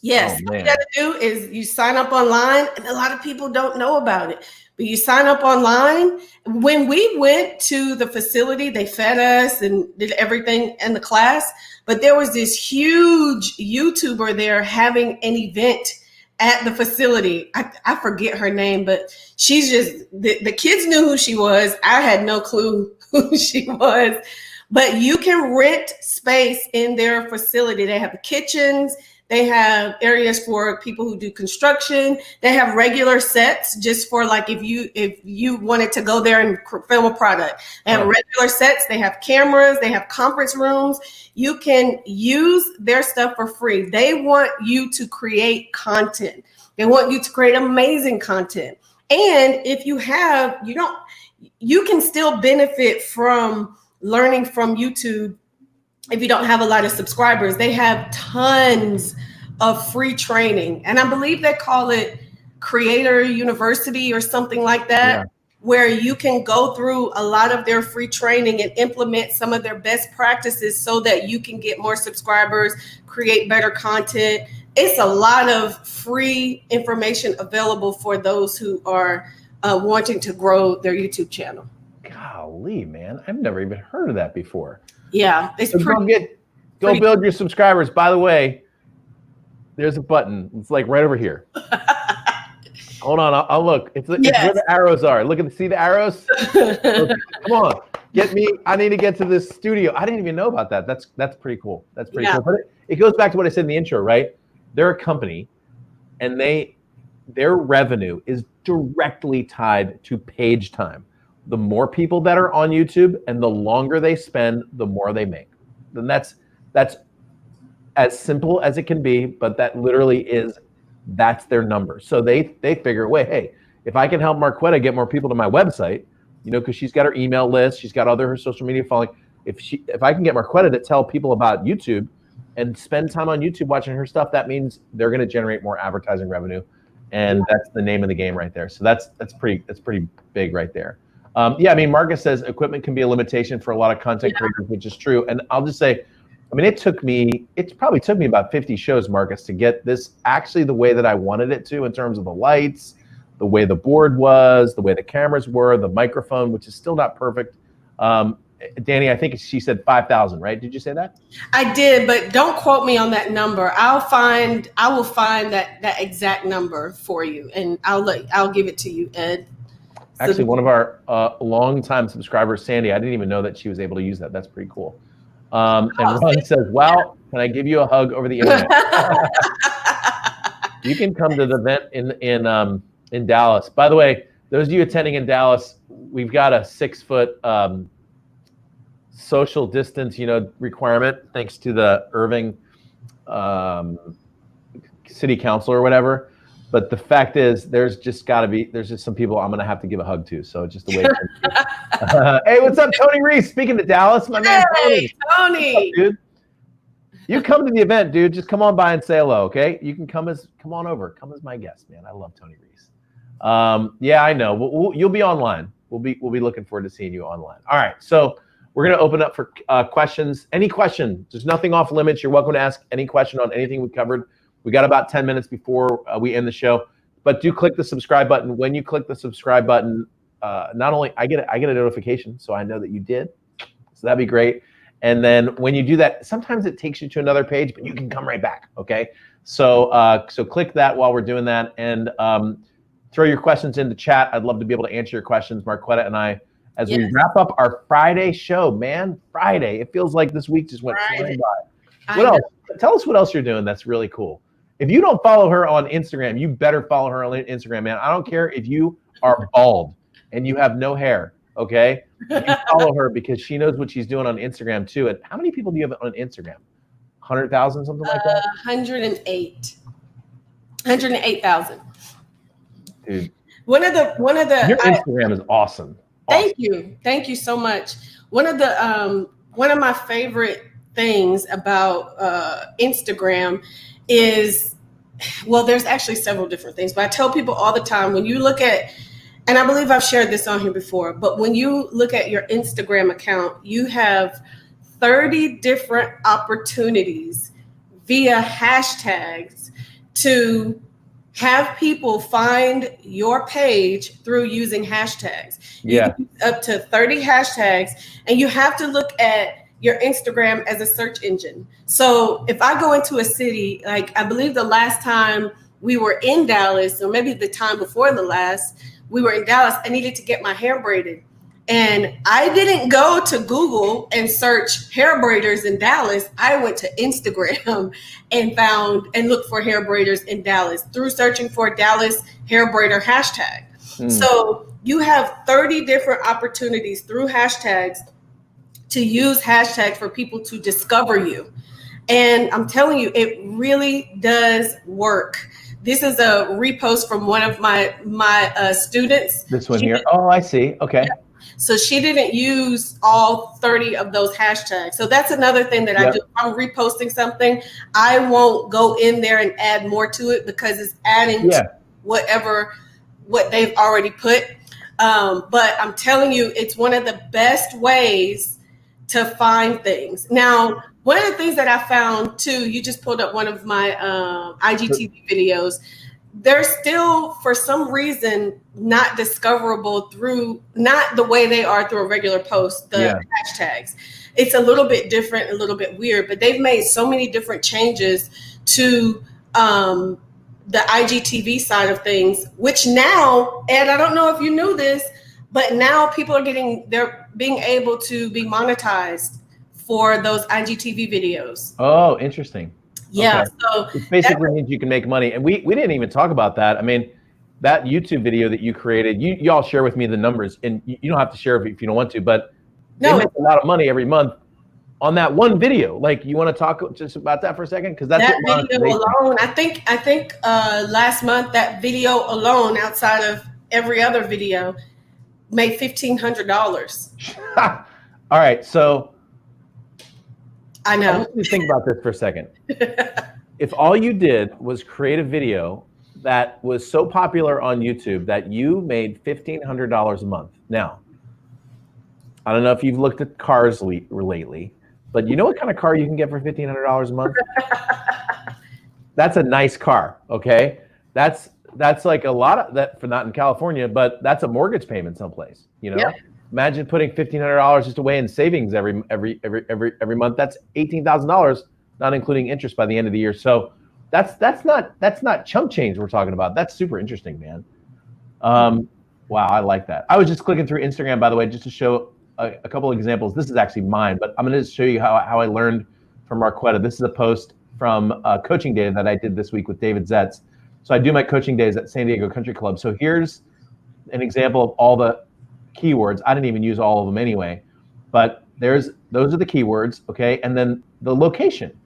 Yes. What you got to do is you sign up online, and a lot of people don't know about it, but you sign up online. When we went to the facility, they fed us and did everything in the class, but there was this huge YouTuber there having an event at the facility. I forget her name, but she's just, the kids knew who she was. I had no clue who she was, but you can rent space in their facility. They have kitchens. They have areas for people who do construction. They have regular sets just for like if you wanted to go there and film a product. They have regular sets. They have cameras. They have conference rooms. You can use their stuff for free. They want you to create content. They want you to create amazing content. And if you can still benefit from learning from YouTube if you don't have a lot of subscribers, they have tons of free training. And I believe they call it Creator University or something like that, where you can go through a lot of their free training and implement some of their best practices so that you can get more subscribers, create better content. It's a lot of free information available for those who are wanting to grow their YouTube channel. Golly, man, I've never even heard of that before. Yeah, it's so go build your subscribers. By the way, there's a button. It's like right over here. Hold on, I'll look. It's where the arrows are. See the arrows? Okay, come on, get me. I need to get to this studio. I didn't even know about that. That's pretty cool. That's pretty cool. But it goes back to what I said in the intro, right? They're a company, and their revenue is directly tied to page time. The more people that are on YouTube and the longer they spend, the more they make. And that's as simple as it can be, but that literally that's their number. So they figure, wait, hey, if I can help Marquetta get more people to my website, because she's got her email list, she's got her social media following. If I can get Marquetta to tell people about YouTube and spend time on YouTube watching her stuff, that means they're going to generate more advertising revenue, and that's the name of the game right there. So that's pretty big right there. Marcus says equipment can be a limitation for a lot of content creators, which is true. And I'll just say, it probably took me about 50 shows, Marcus, to get this actually the way that I wanted it to, in terms of the lights, the way the board was, the way the cameras were, the microphone, which is still not perfect. Danny, I think she said 5,000, right? Did you say that? I did, but don't quote me on that number. I will find that exact number for you, and I'll give it to you, Ed. Actually, one of our longtime subscribers, Sandy, I didn't even know that she was able to use that. That's pretty cool. And Ron says, "Well, can I give you a hug over the internet?" You can come to the event in Dallas. By the way, those of you attending in Dallas, we've got a 6-foot social distance, requirement, thanks to the Irving city council or whatever. But the fact is, there's just some people I'm going to have to give a hug to. So just the way. Hey, what's up, Tony Reese? Speaking to Dallas, my man Tony. Tony. What's up, dude? You come to the event, dude. Just come on by and say hello, okay? You can come on over. Come as my guest, man. I love Tony Reese. I know. You'll be online. We'll be looking forward to seeing you online. All right, so we're going to open up for questions. Any question? There's nothing off limits. You're welcome to ask any question on anything we covered. We got about 10 minutes before we end the show, but do click the subscribe button. When you click the subscribe button, not only I get a notification, so I know that you did. So that'd be great. And then when you do that, sometimes it takes you to another page, but you can come right back. Okay. So click that while we're doing that, and throw your questions into chat. I'd love to be able to answer your questions, Marquetta and I, as we wrap up our Friday show. Man, Friday! It feels like this week just went flying by. What else? Tell us what else you're doing that's really cool. If you don't follow her on Instagram, you better follow her on Instagram, man. I don't care if you are bald and you have no hair, okay? You follow her because she knows what she's doing on Instagram too. And how many people do you have on Instagram? 100,000, something like that? 108,000. Dude. One of the your Instagram is awesome. Thank you so much. One of my favorite things about Instagram is, there's actually several different things, but I tell people all the time, when you look at, and I believe I've shared this on here before, but when you look at your Instagram account, you have 30 different opportunities via hashtags to have people find your page through using hashtags. Yeah. Up to 30 hashtags, and you have to look at your Instagram as a search engine. So if I go into a city, like I believe the last time we were in Dallas, or maybe the time before the last, we were in Dallas, I needed to get my hair braided. And I didn't go to Google and search hair braiders in Dallas. I went to Instagram and looked for hair braiders in Dallas through searching for Dallas hair braider hashtag. So you have 30 different opportunities through hashtags to use hashtags for people to discover you. And I'm telling you, it really does work. This is a repost from one of my students. This one here. Oh, I see. Okay. So she didn't use all 30 of those hashtags. So that's another thing that I do. If I'm reposting something, I won't go in there and add more to it because it's adding to what they've already put. But I'm telling you, it's one of the best ways to find things. Now, one of the things that I found too, you just pulled up one of my IGTV videos. They're still, for some reason, not discoverable through, not the way they are through a regular post, the hashtags. It's a little bit different, a little bit weird, but they've made so many different changes to the IGTV side of things, which now, Ed, I don't know if you knew this, but now people are they're being able to be monetized for those IGTV videos. Oh, interesting. Yeah, okay. So it basically means you can make money. And we didn't even talk about that. I mean, that YouTube video that you created, you all share with me the numbers, and you don't have to share if you don't want to, but they make a lot of money every month on that one video. Like, you want to talk just about that for a second? Because that's that video alone, I think last month, that video alone, outside of every other video, made $1,500. All right, so I know. I want you to think about this for a second. If all you did was create a video that was so popular on YouTube that you made $1,500 a month. Now, I don't know if you've looked at cars lately, but you know what kind of car you can get for $1,500 a month? That's a nice car, okay? That's like a lot of that, for not in California, but that's a mortgage payment someplace, you know? Imagine putting $1,500 just away in savings every month. That's $18,000, not including interest by the end of the year. So that's not chump change we're talking about. That's super interesting, man. Wow, I like that. I was just clicking through Instagram, by the way, just to show a couple of examples. This is actually mine, but I'm going to show you how I learned from Marquetta. This is a post from coaching day that I did this week with David Zetz. So I do my coaching days at San Diego Country Club. So here's an example of all the keywords. I didn't even use all of them anyway, but those are the keywords, okay? And then the location.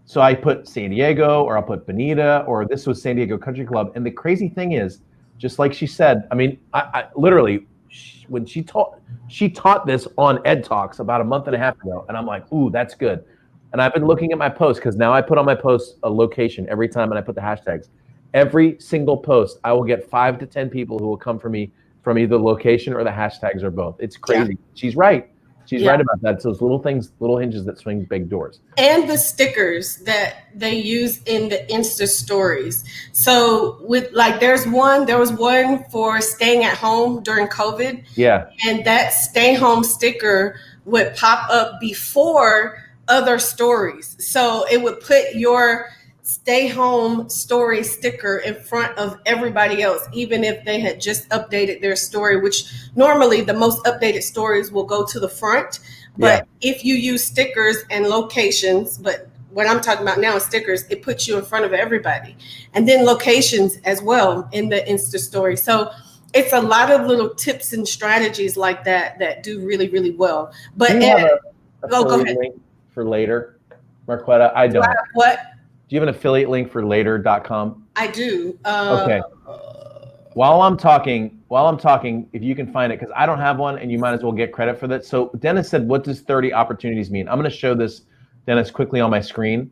So I put San Diego, or I'll put Bonita, or this was San Diego Country Club. And the crazy thing is, just like she said, I mean, I literally, when she taught this on EdTalks about a month and a half ago, and I'm like, ooh, that's good. And I've been looking at my posts, because now I put on my posts a location every time, and I put the hashtags. Every single post, I will get 5 to 10 people who will come for me from either the location or the hashtags or both. It's crazy. She's right. She's right about that. So those little things, little hinges that swing big doors. And the stickers that they use in the Insta stories. So there was one for staying at home during COVID. Yeah. And that stay home sticker would pop up before other stories. So it would put your stay home story sticker in front of everybody else, even if they had just updated their story, which normally the most updated stories will go to the front. But if you use stickers and locations, but what I'm talking about now is stickers, it puts you in front of everybody. And then locations as well in the Insta story. So it's a lot of little tips and strategies like that do really, really well. But do you have go ahead. Link for later, Marquetta? I don't. What? Do you have an affiliate link for later.com? I do. Okay. While I'm talking, if you can find it, because I don't have one, and you might as well get credit for that. So Dennis said, what does 30 opportunities mean? I'm going to show this, Dennis, quickly on my screen.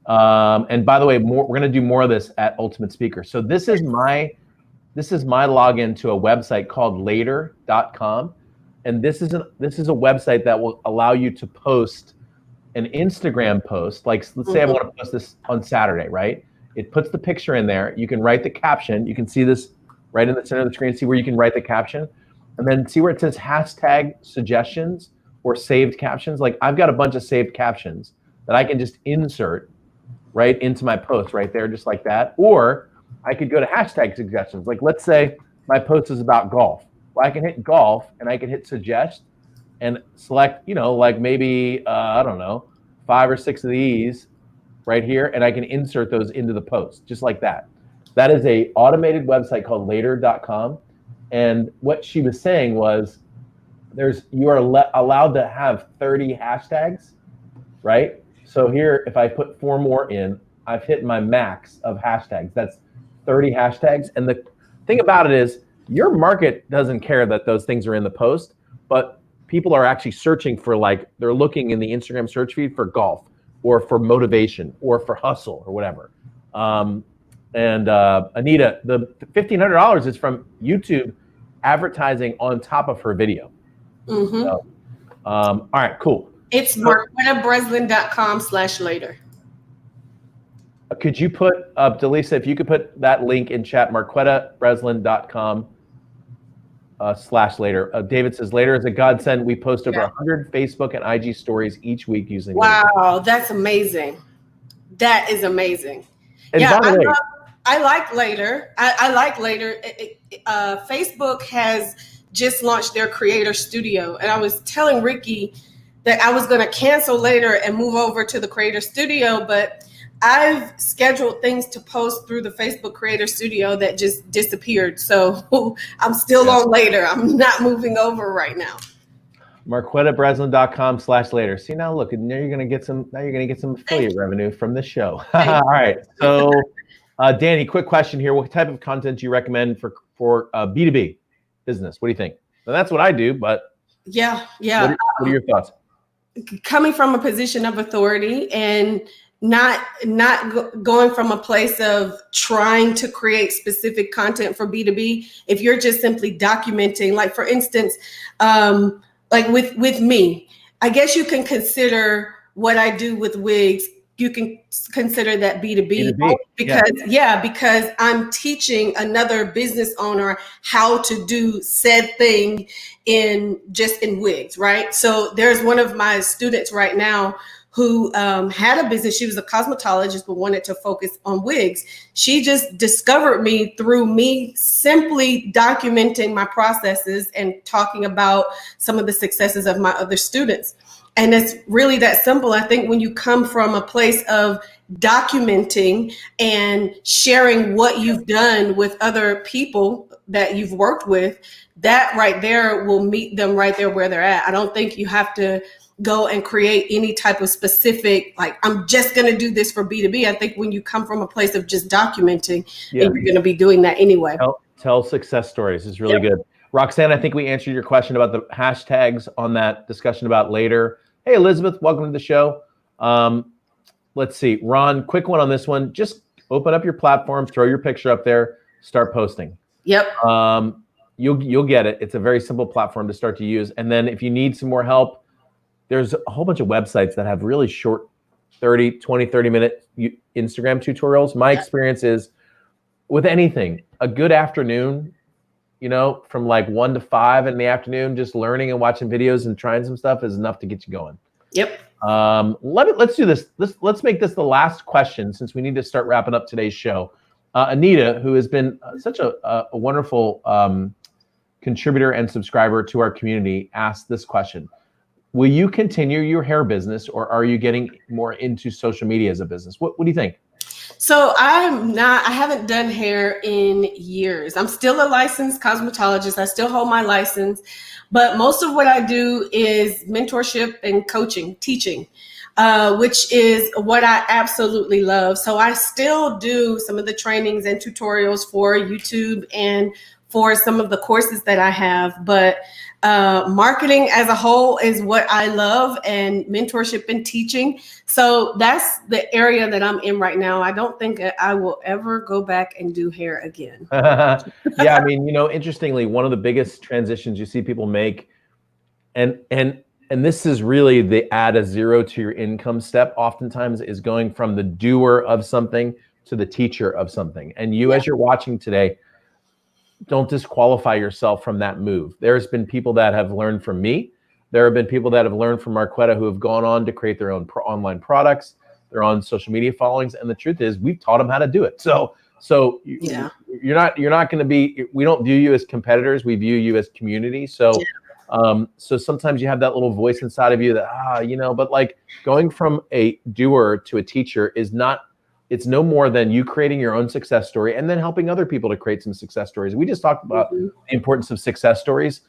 And by the way, we're going to do more of this at Ultimate Speaker. So this is my login to a website called later.com. And this is a website that will allow you to post an Instagram post. Like, let's say I want to post this on Saturday, right? It puts the picture in there. You can write the caption. You can see this right in the center of the screen. See where you can write the caption, and then see where it says hashtag suggestions or saved captions. Like, I've got a bunch of saved captions that I can just insert right into my post right there, just like that. Or I could go to hashtag suggestions. Like, let's say my post is about golf. Well, I can hit golf, and I can hit suggest and select, like maybe, I don't know, 5 or 6 of these right here, and I can insert those into the post, just like that. That is a automated website called later.com. And what she was saying was, you are allowed to have 30 hashtags, right? So here, if I put 4 more in, I've hit my max of hashtags. That's 30 hashtags. And the thing about it is, your market doesn't care that those things are in the post, but people are actually searching for, like, they're looking in the Instagram search feed for golf or for motivation or for hustle or whatever. And Anita, the $1,500 is from YouTube advertising on top of her video. Mm-hmm. So, all right, cool. It's marquettabreslin.com/later. Could you put, Delisa, if you could put that link in chat, marquettabreslin.com/later. David says, later is a godsend. We post over 100 Facebook and IG stories each week using Wow, that's amazing. That is amazing. And by the way, I like later. I like later. Facebook has just launched their creator studio. And I was telling Ricky that I was going to cancel later and move over to the creator studio, but I've scheduled things to post through the Facebook creator studio that just disappeared. So I'm still on later. I'm not moving over right now. marquettabreslin.com/later. See, now look, now you're going to get some affiliate revenue from the show. All right. So Danny, quick question here. What type of content do you recommend for B2B business? What do you think? Well, that's what I do, but yeah. What are your thoughts? Coming from a position of authority and not going from a place of trying to create specific content for B2B. If you're just simply documenting, like for instance, like with me, I guess you can consider what I do with wigs. You can consider that B2B because I'm teaching another business owner how to do said thing in wigs, right? So there's one of my students right now who had a business. She was a cosmetologist, but wanted to focus on wigs. She just discovered me through me simply documenting my processes and talking about some of the successes of my other students. And it's really that simple. I think when you come from a place of documenting and sharing what you've done with other people that you've worked with, that right there will meet them right there where they're at. I don't think you have to go and create any type of specific, like, I'm just going to do this for B2B. I think when you come from a place of just documenting, you're going to be doing that anyway. Tell success stories is really good. Roxanne, I think we answered your question about the hashtags on that discussion about later. Hey, Elizabeth, welcome to the show. Let's see. Ron, quick one on this one. Just open up your platform, throw your picture up there, start posting. Yep. You'll get it. It's a very simple platform to start to use. And then if you need some more help, there's a whole bunch of websites that have really short 30 minute Instagram tutorials. My experience is with anything, a good afternoon, from like 1 to 5 in the afternoon, just learning and watching videos and trying some stuff is enough to get you going. Yep. Let's do this. Let's make this the last question since we need to start wrapping up today's show. Anita, who has been such a wonderful contributor and subscriber to our community, asked this question. Will you continue your hair business, or are you getting more into social media as a business? What do you think? So I haven't done hair in years. I'm still a licensed cosmetologist. I still hold my license, but most of what I do is mentorship and coaching, teaching, which is what I absolutely love. So I still do some of the trainings and tutorials for YouTube and for some of the courses that I have, but marketing as a whole is what I love, and mentorship and teaching. So that's the area that I'm in right now. I don't think I will ever go back and do hair again. Yeah, I mean, interestingly, one of the biggest transitions you see people make, and this is really the add a zero to your income step, oftentimes, is going from the doer of something to the teacher of something. And you, as you're watching today, don't disqualify yourself from that move. There's been people that have learned from me. There have been people that have learned from Marquetta who have gone on to create their own online products, their own social media followings. And the truth is, we've taught them how to do it. So you're not going to be, we don't view you as competitors. We view you as community. So, so sometimes you have that little voice inside of you that, but like going from a doer to a teacher is not, it's no more than you creating your own success story and then helping other people to create some success stories. We just talked about the importance of success stories.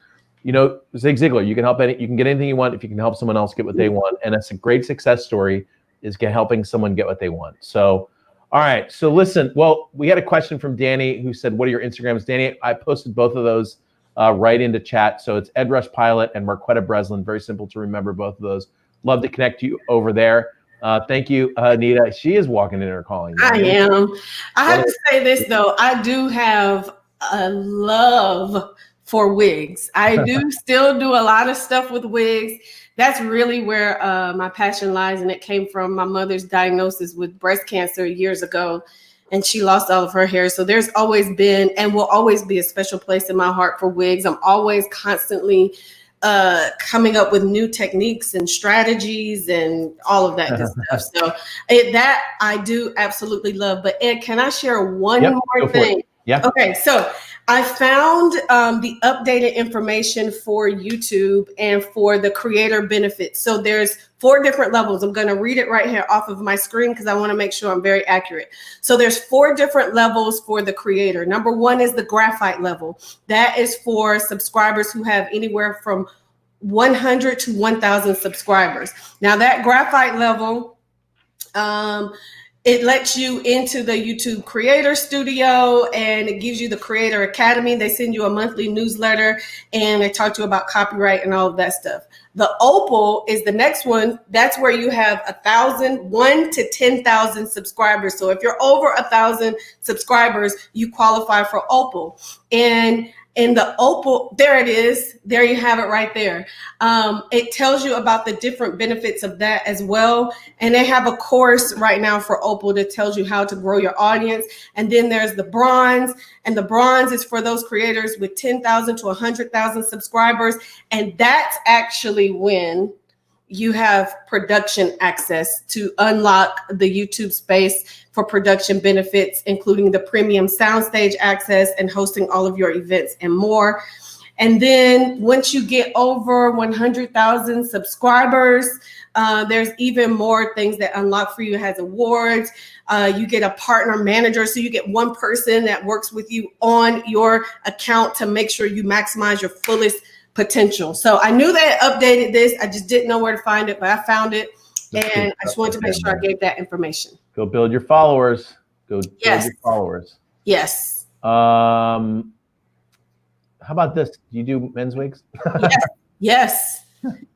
Zig Ziglar, you can get anything you want if you can help someone else get what they want. And that's a great success story, is helping someone get what they want. So, all right. So listen, well, we had a question from Danny who said, what are your Instagrams? Danny, I posted both of those right into chat. So it's Ed Rush Pilot and Marquetta Breslin. Very simple to remember both of those. Love to connect you over there. Thank you, Anita. She is walking in her calling. I am. I have to say this, though. I do have a love for wigs. I do still do a lot of stuff with wigs. That's really where my passion lies, and it came from my mother's diagnosis with breast cancer years ago, and she lost all of her hair. So there's always been and will always be a special place in my heart for wigs. I'm always constantly coming up with new techniques and strategies and all of that good stuff. So that I do absolutely love. But Ed, can I share one more thing? Yeah. Okay, so I found the updated information for YouTube and for the creator benefits. So there's 4 different levels. I'm going to read it right here off of my screen because I want to make sure I'm very accurate. So there's 4 different levels for the creator. Number 1 is the graphite level. That is for subscribers who have anywhere from 100 to 1,000 subscribers. Now that graphite level, it lets you into the YouTube Creator Studio, and it gives you the Creator Academy. They send you a monthly newsletter, and they talk to you about copyright and all of that stuff. The Opal is the next one. That's where you have 1 to 10,000 subscribers. So if you're over 1,000 subscribers, you qualify for Opal. And in the Opal, there it is. There you have it right there. It tells you about the different benefits of that as well. And they have a course right now for Opal that tells you how to grow your audience. And then there's the Bronze. And the Bronze is for those creators with 10,000 to 100,000 subscribers. And that's actually when you have production access to unlock the YouTube space for production benefits, including the premium soundstage access and hosting all of your events and more. And then once you get over 100,000 subscribers, there's even more things that unlock for you. It has awards. You get a partner manager. So you get one person that works with you on your account to make sure you maximize your fullest potential. So I knew they updated this. I just didn't know where to find it, but I found it. And I just wanted to make sure I gave that information. Go build your followers. Go build your followers. Yes. How about this? Do you do men's wigs? Yes.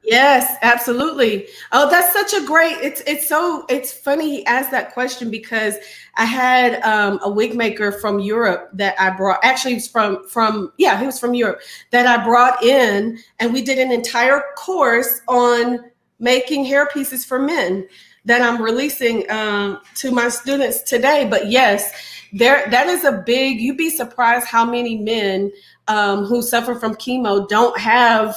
Yes, absolutely. Oh, that's such a great, it's funny he asked that question because I had a wig maker from Europe that I brought, actually he was he was from Europe, that I brought in, and we did an entire course on making hair pieces for men that I'm releasing to my students today. But yes, that is a big, you'd be surprised how many men who suffer from chemo don't have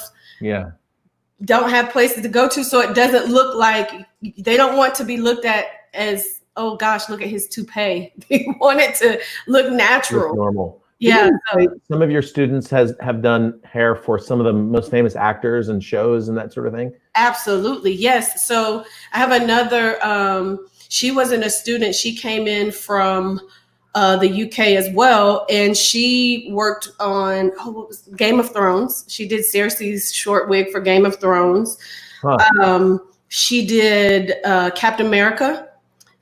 places to go to. So it doesn't look like, they don't want to be looked at as, oh gosh, look at his toupee. They want it to look natural. Look normal. Yeah. Some of your students have done hair for some of the most famous actors and shows and that sort of thing? Absolutely. Yes. So I have another, she wasn't a student. She came in from the UK as well. And she worked on what was Game of Thrones. She did Cersei's short wig for Game of Thrones. She did Captain America.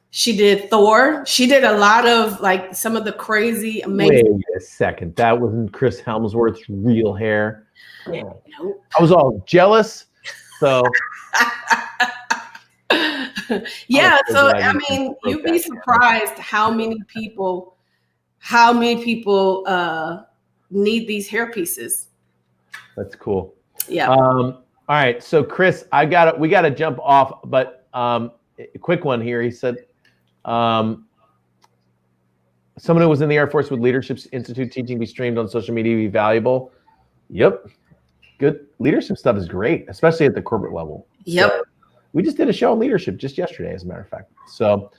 She did Thor. She did a lot of like some of the crazy, amazing. Wait a second. That wasn't Chris Helmsworth's real hair. Nope. I was all jealous. So yeah. So I mean, you'd be surprised how many people need these hair pieces. That's cool. Yeah. All right. So Chris, we got to jump off, but a quick one here. He said, someone who was in the Air Force with Leadership Institute teaching be streamed on social media be valuable. Yep. Good leadership stuff is great, especially at the corporate level. Yep. So we just did a show on leadership just yesterday, as a matter of fact. So,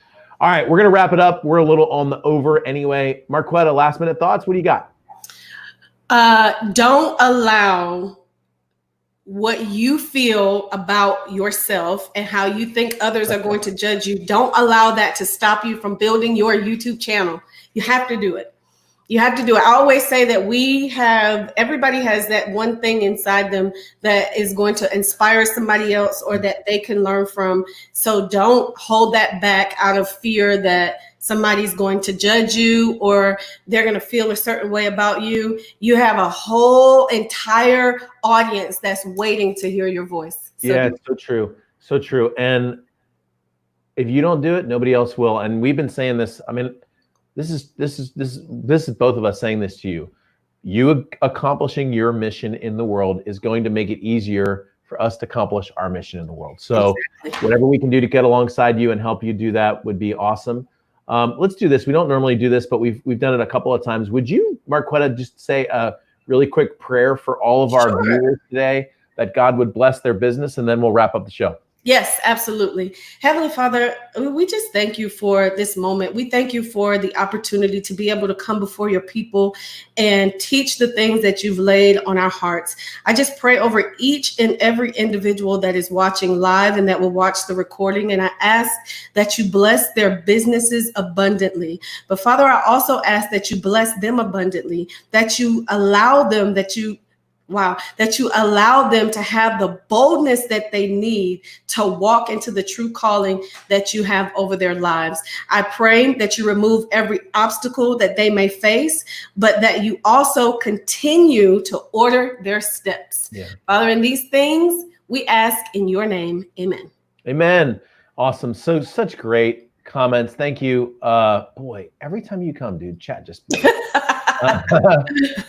all right, we're going to wrap it up. We're a little on the over anyway. Marquetta, last minute thoughts. What do you got? Don't allow what you feel about yourself and how you think others are going to judge you. Don't allow that to stop you from building your YouTube channel. You have to do it. You have to do it. I always say that everybody has that one thing inside them that is going to inspire somebody else or that they can learn from. So don't hold that back out of fear that somebody's going to judge you or they're going to feel a certain way about you. You have a whole entire audience that's waiting to hear your voice. So yeah, it's so true. So true. And if you don't do it, nobody else will. And we've been saying this. I mean, this is both of us saying this to you. You accomplishing your mission in the world is going to make it easier for us to accomplish our mission in the world. So whatever we can do to get alongside you and help you do that would be awesome. Let's do this. We don't normally do this, but we've done it a couple of times. Would you, Marquetta, just say a really quick prayer for all of our viewers today, that God would bless their business, and then we'll wrap up the show. Yes, absolutely. Heavenly Father, we just thank you for this moment. We thank you for the opportunity to be able to come before your people and teach the things that you've laid on our hearts. I just pray over each and every individual that is watching live and that will watch the recording. And I ask that you bless their businesses abundantly. But Father, I also ask that you bless them abundantly, that you allow them, that you allow them to have the boldness that they need to walk into the true calling that you have over their lives. I pray that you remove every obstacle that they may face, but that you also continue to order their steps. Yeah. Father, in these things, we ask in your name, amen. Amen. Awesome. So such great comments. Thank you. Boy, every time you come, dude, chat just...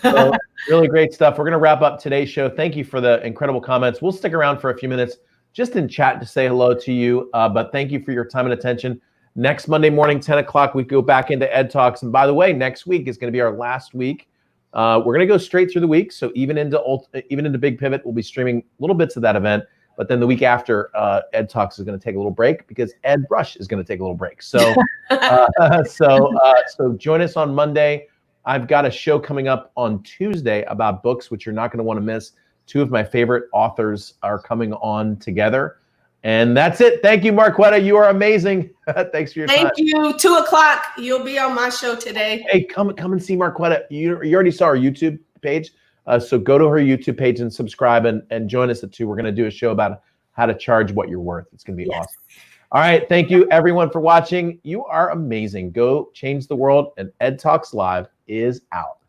So really great stuff. We're going to wrap up today's show. Thank you for the incredible comments. We'll stick around for a few minutes just in chat to say hello to you. But thank you for your time and attention. Next Monday morning, 10 o'clock, we go back into EdTalks. And by the way, next week is going to be our last week. We're going to go straight through the week. So even into Big Pivot, we'll be streaming little bits of that event. But then the week after, EdTalks is going to take a little break because Ed Rush is going to take a little break. So, so join us on Monday. I've got a show coming up on Tuesday about books, which you're not going to want to miss. Two of my favorite authors are coming on together. And that's it. Thank you, Marquetta. You are amazing. Thanks for your time. Thank you. 2 o'clock. You'll be on my show today. Hey, come and see Marquetta. You already saw our YouTube page. So go to her YouTube page and subscribe and join us at 2. We're going to do a show about how to charge what you're worth. It's going to be awesome. All right. Thank you, everyone, for watching. You are amazing. Go change the world. And EdTalks Live is out.